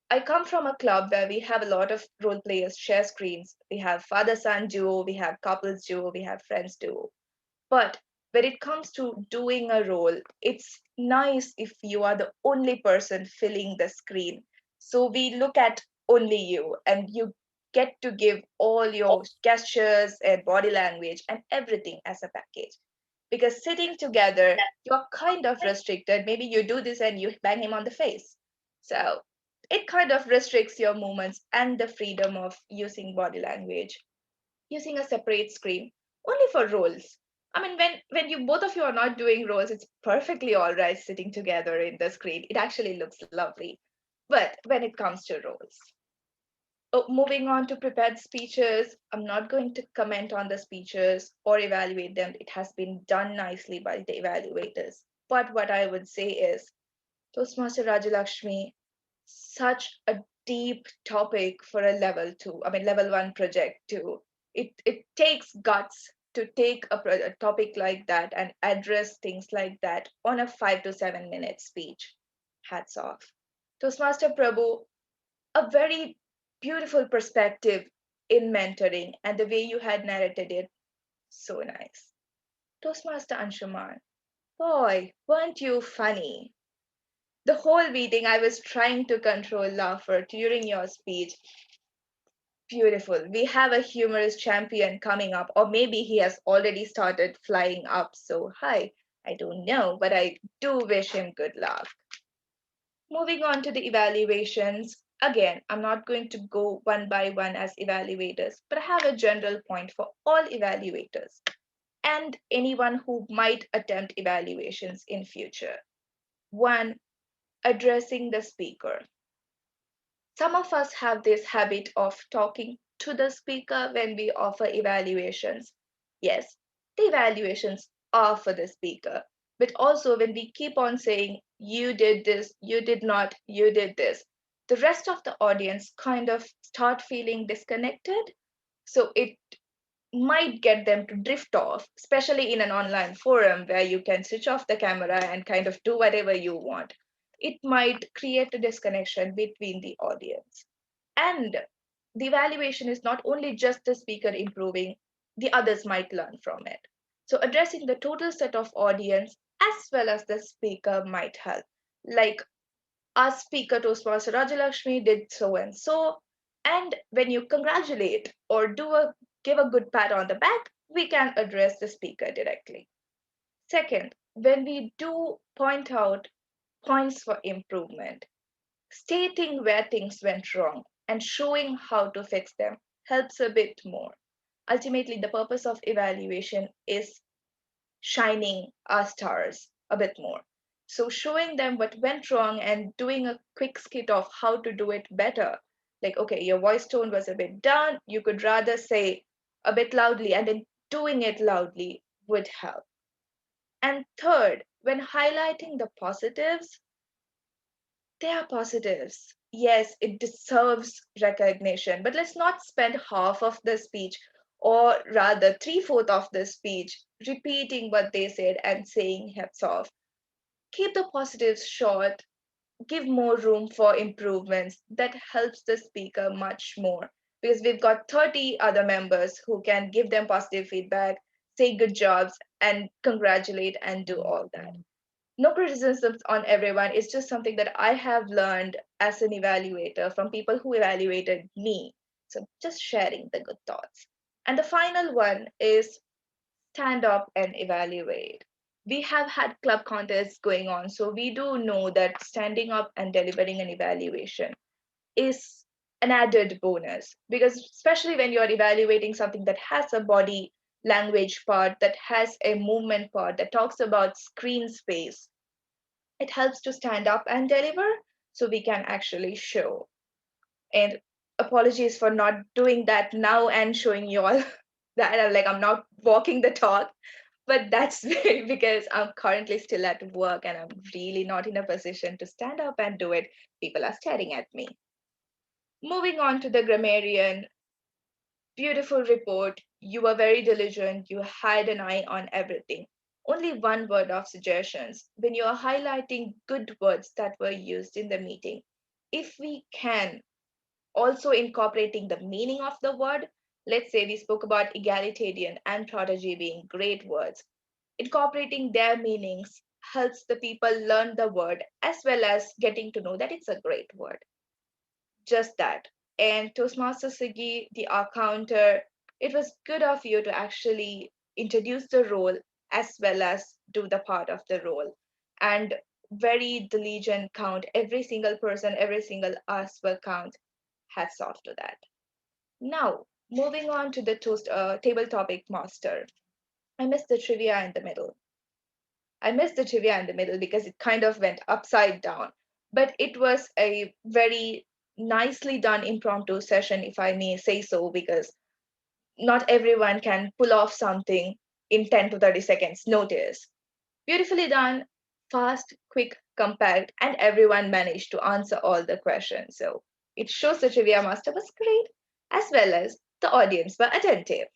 I come from a club where we have a lot of role players share screens. We have father-son duo, we have couples duo, we have friends duo. But when it comes to doing a role, it's nice if you are the only person filling the screen. So we look at only you and you get to give all your gestures and body language and everything as a package. Because sitting together, you're kind of restricted. Maybe you do this and you bang him on the face. So it kind of restricts your movements and the freedom of using body language, using a separate screen only for roles. I mean, when you both of you are not doing roles, it's perfectly all right sitting together in the screen. It actually looks lovely. But when it comes to roles, moving on to prepared speeches, I'm not going to comment on the speeches or evaluate them. It has been done nicely by the evaluators. But what I would say is, Toastmaster Rajalakshmi, such a deep topic for a level 1 project too. It takes guts to take a topic like that and address things like that on a 5 to 7 minute speech. Hats off. Toastmaster Prabhu, a very beautiful perspective in mentoring and the way you had narrated it, so nice. Toastmaster Anshuman, boy, weren't you funny? The whole meeting, I was trying to control laughter during your speech. Beautiful. We have a humorous champion coming up, or maybe he has already started flying up so high. I don't know, but I do wish him good luck. Moving on to the evaluations. Again, I'm not going to go one by one as evaluators, but I have a general point for all evaluators and anyone who might attempt evaluations in future. One, addressing the speaker. Some of us have this habit of talking to the speaker when we offer evaluations. Yes, the evaluations are for the speaker. But also, when we keep on saying, you did this, you did not, you did this, the rest of the audience kind of start feeling disconnected. So it might get them to drift off, especially in an online forum where you can switch off the camera and kind of do whatever you want. It might create a disconnection between the audience. And the evaluation is not only just the speaker improving, the others might learn from it. So addressing the total set of audience as well as the speaker might help. Like our speaker Toastmaster Rajalakshmi did so and so. And when you congratulate or give a good pat on the back, we can address the speaker directly. Second, when we do point out points for improvement, stating where things went wrong and showing how to fix them helps a bit more. Ultimately, the purpose of evaluation is shining our stars a bit more. So, showing them what went wrong and doing a quick skit of how to do it better. Like, okay, your voice tone was a bit down, you could rather say a bit loudly, and then doing it loudly would help. And third, when highlighting the positives, they are positives. Yes, it deserves recognition, but let's not spend half of the speech, or rather three-fourths of the speech, repeating what they said and saying hats off. Keep the positives short, give more room for improvements. That helps the speaker much more because we've got 30 other members who can give them positive feedback, say good jobs, and congratulate and do all that. No criticisms on everyone. It's just something that I have learned as an evaluator from people who evaluated me. So just sharing the good thoughts. And the final one is stand up and evaluate. We have had club contests going on, so we do know that standing up and delivering an evaluation is an added bonus because especially when you're evaluating something that has a body language part, that has a movement part, that talks about screen space, it helps to stand up and deliver so we can actually show. And apologies for not doing that now and showing you all that I'm not walking the talk, but that's because I'm currently still at work and I'm really not in a position to stand up and do it. People are staring at me. Moving on to the grammarian, beautiful report. You were very diligent. You had an eye on everything. Only one word of suggestions. When you are highlighting good words that were used in the meeting, if we can also incorporating the meaning of the word, let's say we spoke about egalitarian and protege being great words, incorporating their meanings helps the people learn the word as well as getting to know that it's a great word. Just that. And Toastmaster Sigi, the counter, it was good of you to actually introduce the role as well as do the part of the role. And very diligent count, every single person, every single us will count. Hats off to that. Now, moving on to the table topic master. I missed the trivia in the middle. I missed the trivia in the middle because it kind of went upside down. But it was a very nicely done impromptu session, if I may say so, because not everyone can pull off something in 10 to 30 seconds notice. Beautifully done, fast, quick, compact, and everyone managed to answer all the questions. So it shows the trivia master was great, as well as the audience were attentive.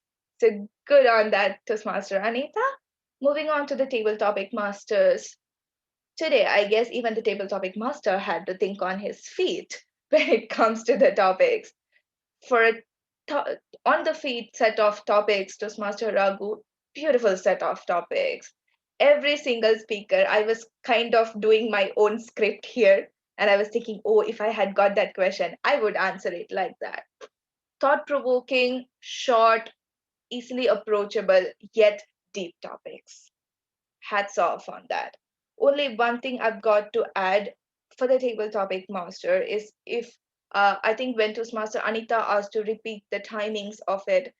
So good on that, Toastmaster Anita. Moving on to the table topic masters. Today, I guess even the table topic master had to think on his feet when it comes to the topics. For a on the feet set of topics, Toastmaster Raghu, beautiful set of topics. Every single speaker, I was kind of doing my own script here, and I was thinking, oh, if I had got that question, I would answer it like that. Thought provoking, short, easily approachable, yet deep topics. Hats off on that. Only one thing I've got to add for the table topic master is if I think when Toastmaster Anita asked to repeat the timings of it,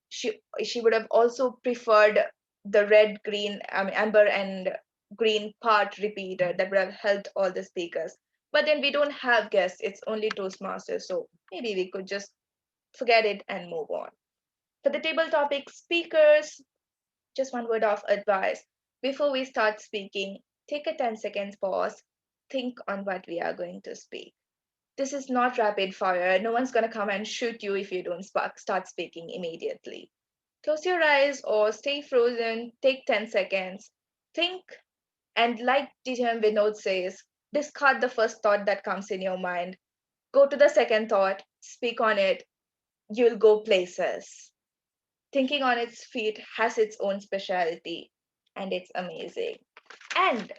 she would have also preferred the red, green, amber, and green part repeater that would have helped all the speakers. But then we don't have guests; it's only Toastmasters, so maybe we could just forget it and move on. For the table topic speakers, just one word of advice. Before we start speaking, take a 10 seconds pause, think on what we are going to speak. This is not rapid fire. No one's going to come and shoot you if you don't start speaking immediately. Close your eyes or stay frozen, take 10 seconds, think, and like DTM Vinod says, discard the first thought that comes in your mind. Go to the second thought, speak on it, you'll go places. Thinking on its feet has its own speciality, and it's amazing. And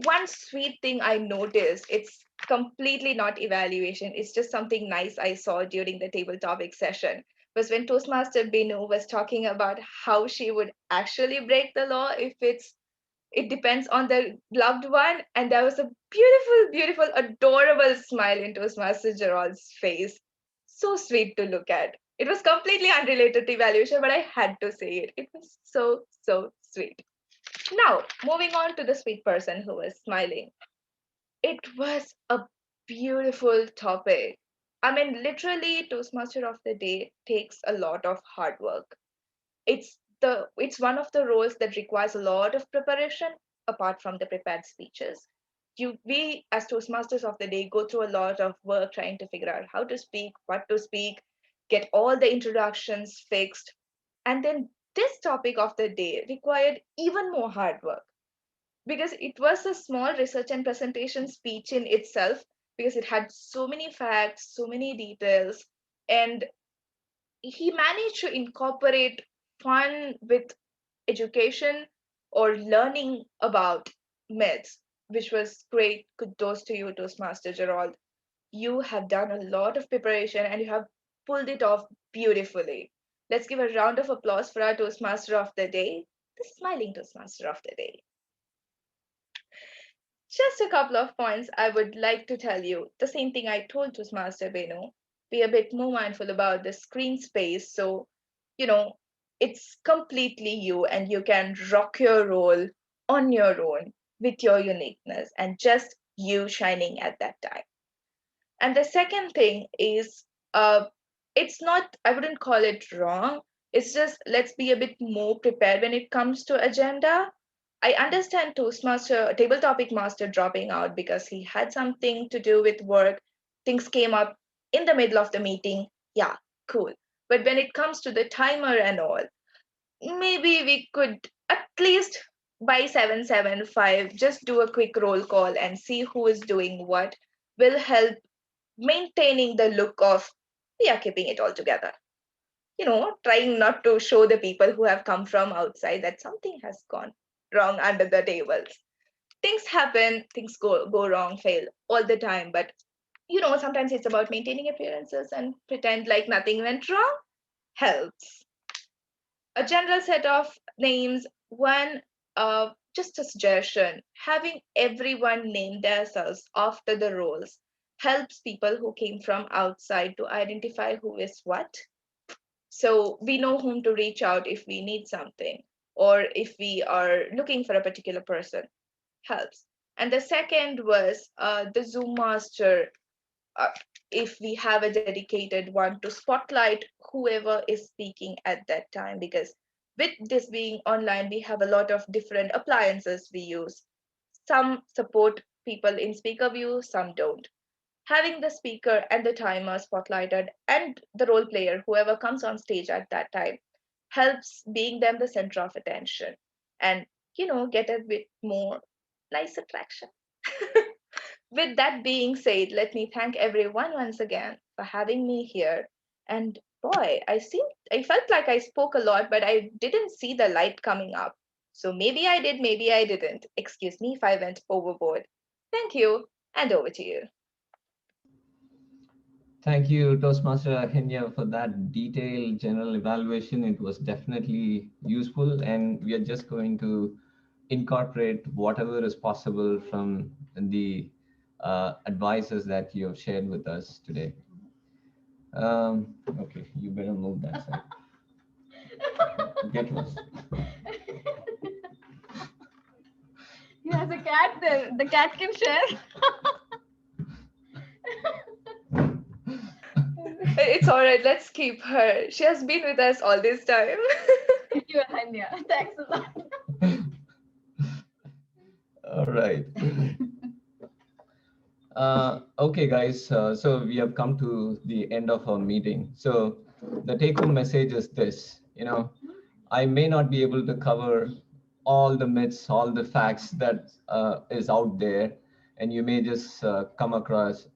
one sweet thing I noticed, it's completely not evaluation, it's just something nice I saw during the table topic session, was when Toastmaster Binu was talking about how she would actually break the law if it depends on the loved one. And there was a beautiful, beautiful, adorable smile in Toastmaster Gerald's face. So sweet to look at. It was completely unrelated to evaluation, but I had to say it. It was so, so sweet. Now, moving on to the sweet person who was smiling. It was a beautiful topic. I mean, literally, Toastmaster of the Day takes a lot of hard work. It's one of the roles that requires a lot of preparation apart from the prepared speeches. We as Toastmasters of the Day go through a lot of work trying to figure out how to speak, what to speak, get all the introductions fixed. And then this topic of the day required even more hard work because it was a small research and presentation speech in itself, because it had so many facts, so many details, and he managed to incorporate fun with education or learning about myths, which was great. Kudos to you, Toastmaster Gerald. You have done a lot of preparation and you have pulled it off beautifully. Let's give a round of applause for our Toastmaster of the Day, the smiling Toastmaster of the Day. Just a couple of points I would like to tell you. The same thing I told Toastmaster Benu. Be a bit more mindful about the screen space. So, it's completely you and you can rock your role on your own with your uniqueness and just you shining at that time. And the second thing is, it's not, I wouldn't call it wrong. It's just let's be a bit more prepared when it comes to agenda. I understand Toastmaster, Table Topic Master dropping out because he had something to do with work. Things came up in the middle of the meeting. Yeah, cool. But when it comes to the timer and all, maybe we could at least by 775 just do a quick roll call and see who is doing what will help maintaining the look of we are keeping it all together. Trying not to show the people who have come from outside that something has gone wrong under the tables. Things happen, things go wrong, fail all the time. But sometimes it's about maintaining appearances and pretend like nothing went wrong helps. A general set of names, one just a suggestion, having everyone name themselves after the roles helps people who came from outside to identify who is what. So we know whom to reach out if we need something or if we are looking for a particular person. Helps. And the second was the Zoom master. If we have a dedicated one to spotlight whoever is speaking at that time, because with this being online, we have a lot of different appliances we use. Some support people in speaker view, some don't. Having the speaker and the timer spotlighted and the role player, whoever comes on stage at that time, helps being them the center of attention and, get a bit more nice attraction. With that being said, let me thank everyone once again for having me here. And boy, I felt like I spoke a lot, but I didn't see the light coming up. So maybe I did, maybe I didn't. Excuse me if I went overboard. Thank you, and over to you. Thank you, Toastmaster Ahinya, for that detailed general evaluation. It was definitely useful, and we are just going to incorporate whatever is possible from the advices that you have shared with us today. Okay, you better move that side. Get lost. He has a cat there. The cat can share. It's all right. Let's keep her. She has been with us all this time. you, Ananya. Thanks a lot. All right. Okay, guys. So we have come to the end of our meeting. So the take-home message is this. I may not be able to cover all the myths, all the facts that is out there, and you may just come across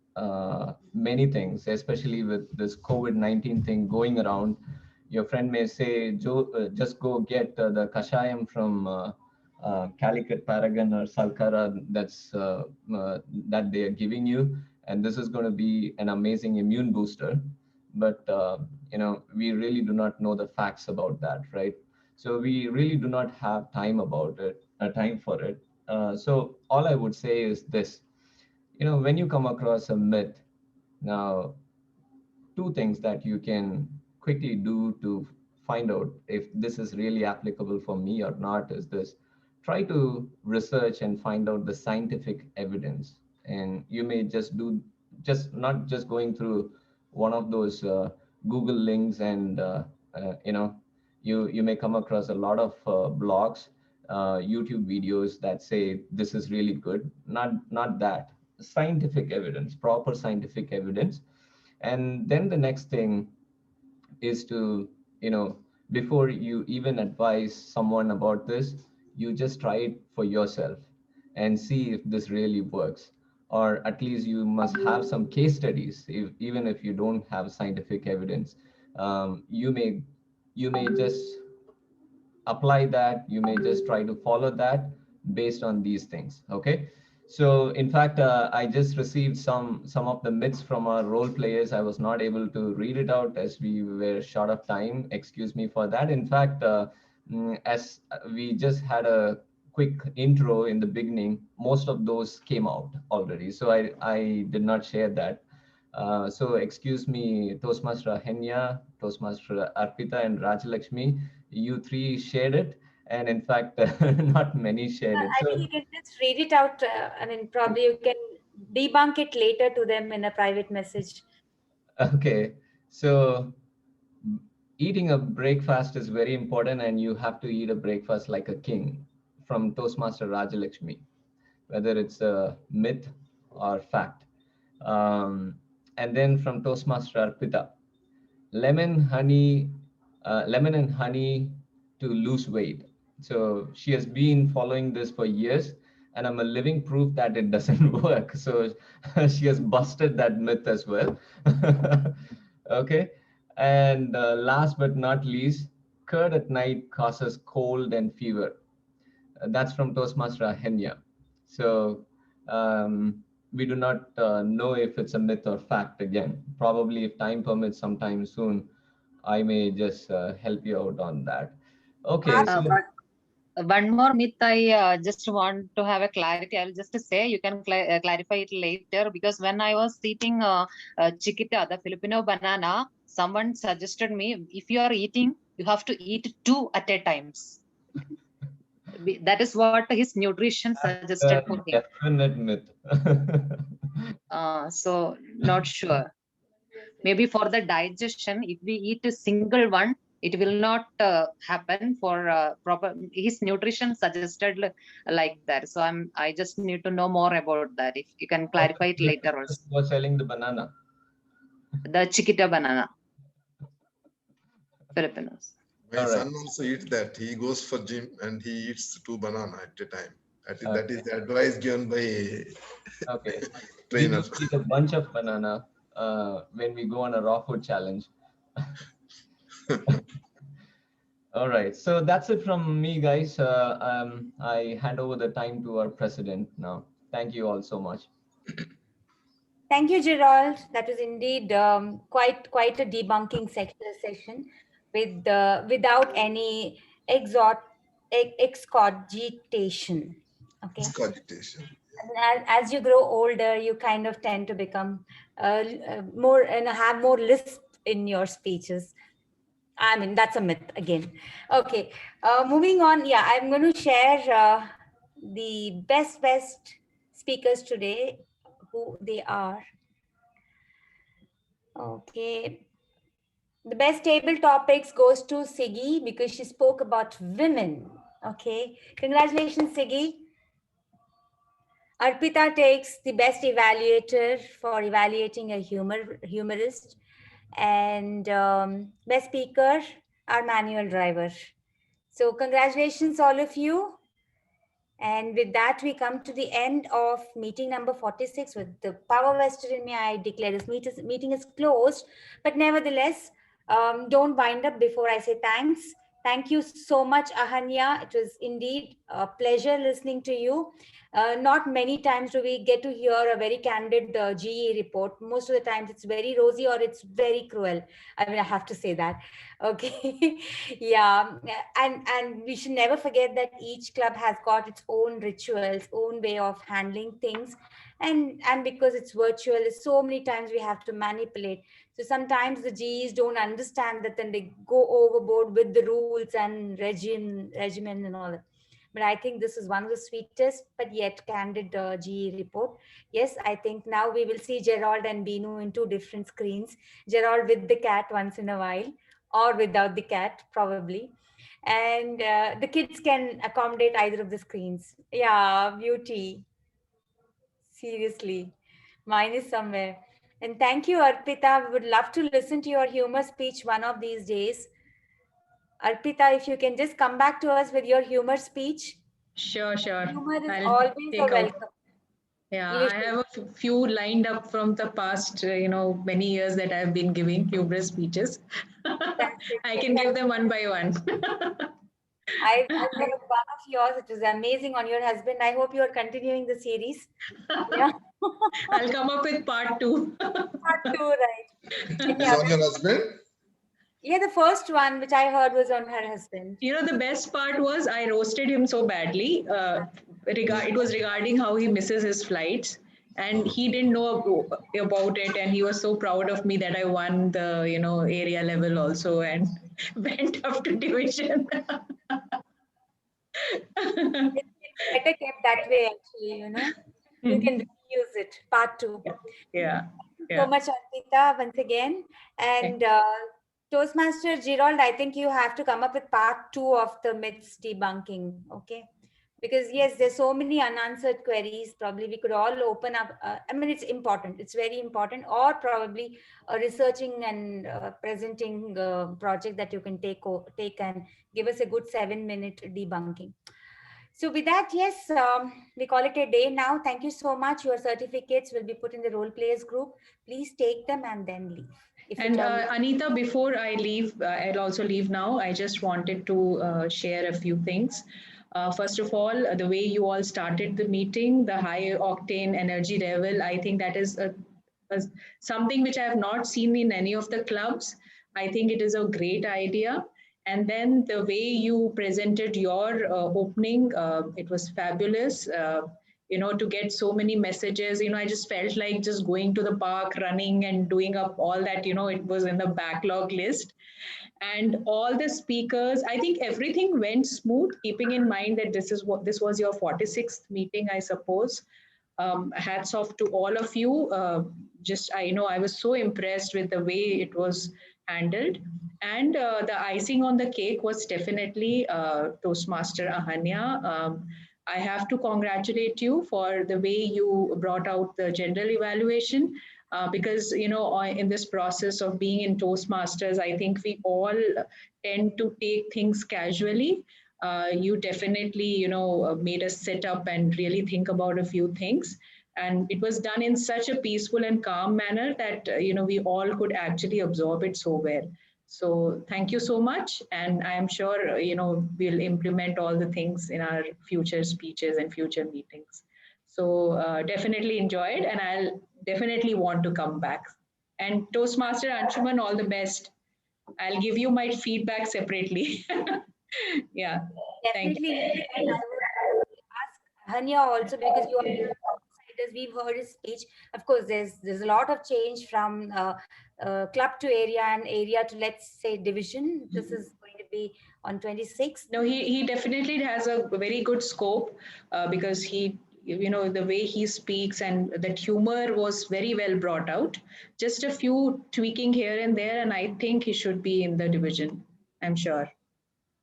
many things, especially with this COVID-19 thing going around. Your friend may say, Joe, just go get the kashayam from Calicut, Paragon, or Salkara that they are giving you, and this is going to be an amazing immune booster. But we really do not know the facts about that, right? So we really do not have time for it. So all I would say is this: when you come across a myth, now two things that you can quickly do to find out if this is really applicable for me or not is this: try to research and find out the scientific evidence. And you may just not just going through one of those Google links, and you may come across a lot of blogs, YouTube videos that say this is really good. Not that. Scientific evidence, proper scientific evidence. And then the next thing is to, before you even advise someone about this, you just try it for yourself and see if this really works. Or at least you must have some case studies, even if you don't have scientific evidence. You may just apply that. You may just try to follow that based on these things. Okay. So in fact, I just received some of the myths from our role players. I was not able to read it out as we were short of time. Excuse me for that. In fact, as we just had a quick intro in the beginning, most of those came out already. So I did not share that. So excuse me, Toastmaster Henya, Toastmaster Arpita, and Rajalakshmi. You three shared it, and in fact, not many shared it. I think you can just read it out. I mean, probably you can debunk it later to them in a private message. Okay, so eating a breakfast is very important, and you have to eat a breakfast like a king, from Toastmaster Rajalakshmi, whether it's a myth or fact. And then from Toastmaster Arpita, lemon honey lemon and honey to lose weight. So she has been following this for years, and I'm a living proof that it doesn't work. So she has busted that myth as well. Okay. And last but not least, curd at night causes cold and fever. That's from Toastmaster Ahenya. So we do not know if it's a myth or fact. Again, probably if time permits sometime soon, I may just help you out on that. Okay. So one more myth I just want to have a clarity. I'll just say you can clarify it later, because when I was eating chiquita, the Filipino banana, someone suggested me, if you are eating, you have to eat two at a times. That is what his nutrition suggested for him. Definite myth. So not sure. Maybe for the digestion, if we eat a single one, it will not happen for proper. His nutrition suggested like that. So I just need to know more about that. If you can clarify it later also. Was selling the banana. The chiquita banana. Filipinos. My son also eats that. He goes for gym and he eats 2 banana at a time. That is the advice given by trainer. We eat a bunch of banana when we go on a raw food challenge. All right, so that's it from me, guys. I hand over the time to our president now. Thank you all so much. Thank you, Gerald. That was indeed quite a debunking session with without any excogitation. Okay. Excogitation. As you grow older, you kind of tend to become more and have more lisp in your speeches. I mean, that's a myth again. Okay, moving on. Yeah, I'm going to share the best speakers today, who they are. Okay. The best table topics goes to Siggy because she spoke about women. Okay, congratulations, Siggy. Arpita takes the best evaluator for evaluating a humorist, and best speaker, our manual driver. So congratulations, all of you. And with that, we come to the end of meeting number 46. With the power vested in me, I declare this meeting is closed. But nevertheless, don't wind up before I say thanks. Thank you so much, Ahanya. It was indeed a pleasure listening to you. Not many times do we get to hear a very candid GE report. Most of the times it's very rosy or it's very cruel. I mean, I have to say that. Okay. Yeah. And we should never forget that each club has got its own rituals, own way of handling things. And because it's virtual, there's so many times we have to manipulate. So sometimes the GEs don't understand that, then they go overboard with the rules and regimen and all that. But I think this is one of the sweetest but yet candid GE report. Yes, I think now we will see Gerald and Binu in two different screens. Gerald with the cat once in a while, or without the cat, probably. And the kids can accommodate either of the screens. Yeah, beauty. Seriously. Mine is somewhere. And thank you, Arpita. We would love to listen to your humor speech one of these days. Arpita, if you can just come back to us with your humor speech. Sure, sure. Humor is I'll always a take out. welcome. Yeah, You I should. have a few lined up from the past, many years that I've been giving humorous speeches. I can give them one by one. I heard one of yours. It was amazing on your husband. I hope you are continuing the series. Yeah. I'll come up with part 2. Part 2, right. Any Is on other? your husband? Yeah, the first one which I heard was on her husband. The best part was I roasted him so badly. It was regarding how he misses his flights, and he didn't know about it, and he was so proud of me that I won the area level also and went up to division. It's better kept that way, actually. You can reuse it. Part 2. Yeah. Thank you so much, Arpita, once again. And Toastmaster Gerald, I think you have to come up with part 2 of the myths debunking, okay? Because yes, there's so many unanswered queries. Probably we could all open up. I mean, it's important. It's very important. Or probably a researching and presenting project that you can take and give us a good 7-minute debunking. So with that, yes, we call it a day now. Thank you so much. Your certificates will be put in the role players group. Please take them and then leave. And Anita, before I leave, I'll also leave now. I just wanted to share a few things. First of all, the way you all started the meeting, the high octane energy level, I think that is something which I have not seen in any of the clubs. I think it is a great idea. And then the way you presented your opening, it was fabulous. To get so many messages, I just felt like just going to the park, running and doing up all that, it was in the backlog list. And all the speakers, I think everything went smooth, keeping in mind that this was your 46th meeting, I suppose. Hats off to all of you. I was so impressed with the way it was handled. And the icing on the cake was definitely Toastmaster Ahanya. I have to congratulate you for the way you brought out the general evaluation. Because in this process of being in Toastmasters, I think we all tend to take things casually. You definitely made us sit up and really think about a few things, and it was done in such a peaceful and calm manner that we all could actually absorb it so well. So thank you so much, and I am sure we'll implement all the things in our future speeches and future meetings. So definitely enjoyed, and I'll definitely want to come back. And Toastmaster Anshuman, all the best. I'll give you my feedback separately. Yeah. Definitely. And I would ask Hanya also, because you are outsiders. We've heard his speech. Of course, there's a lot of change from club to area and area to, let's say, division. This is going to be on 26th. No, he definitely has a very good scope because he the way he speaks, and that humor was very well brought out. Just a few tweaking here and there, and I think he should be in the division, I'm sure.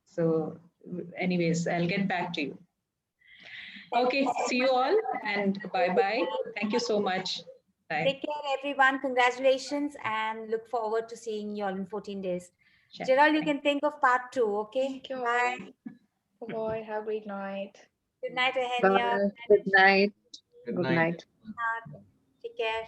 So anyways, I'll get back to you. Okay, see you all, and bye-bye. Thank you so much. Bye. Take care, everyone. Congratulations, and look forward to seeing you all in 14 days. Sure. Gerald, you can think of part 2, okay? Thank you all. Bye. Bye. Have a great night. Good night, Ahenya. Bye. Good night. Good Good night. night. Take care.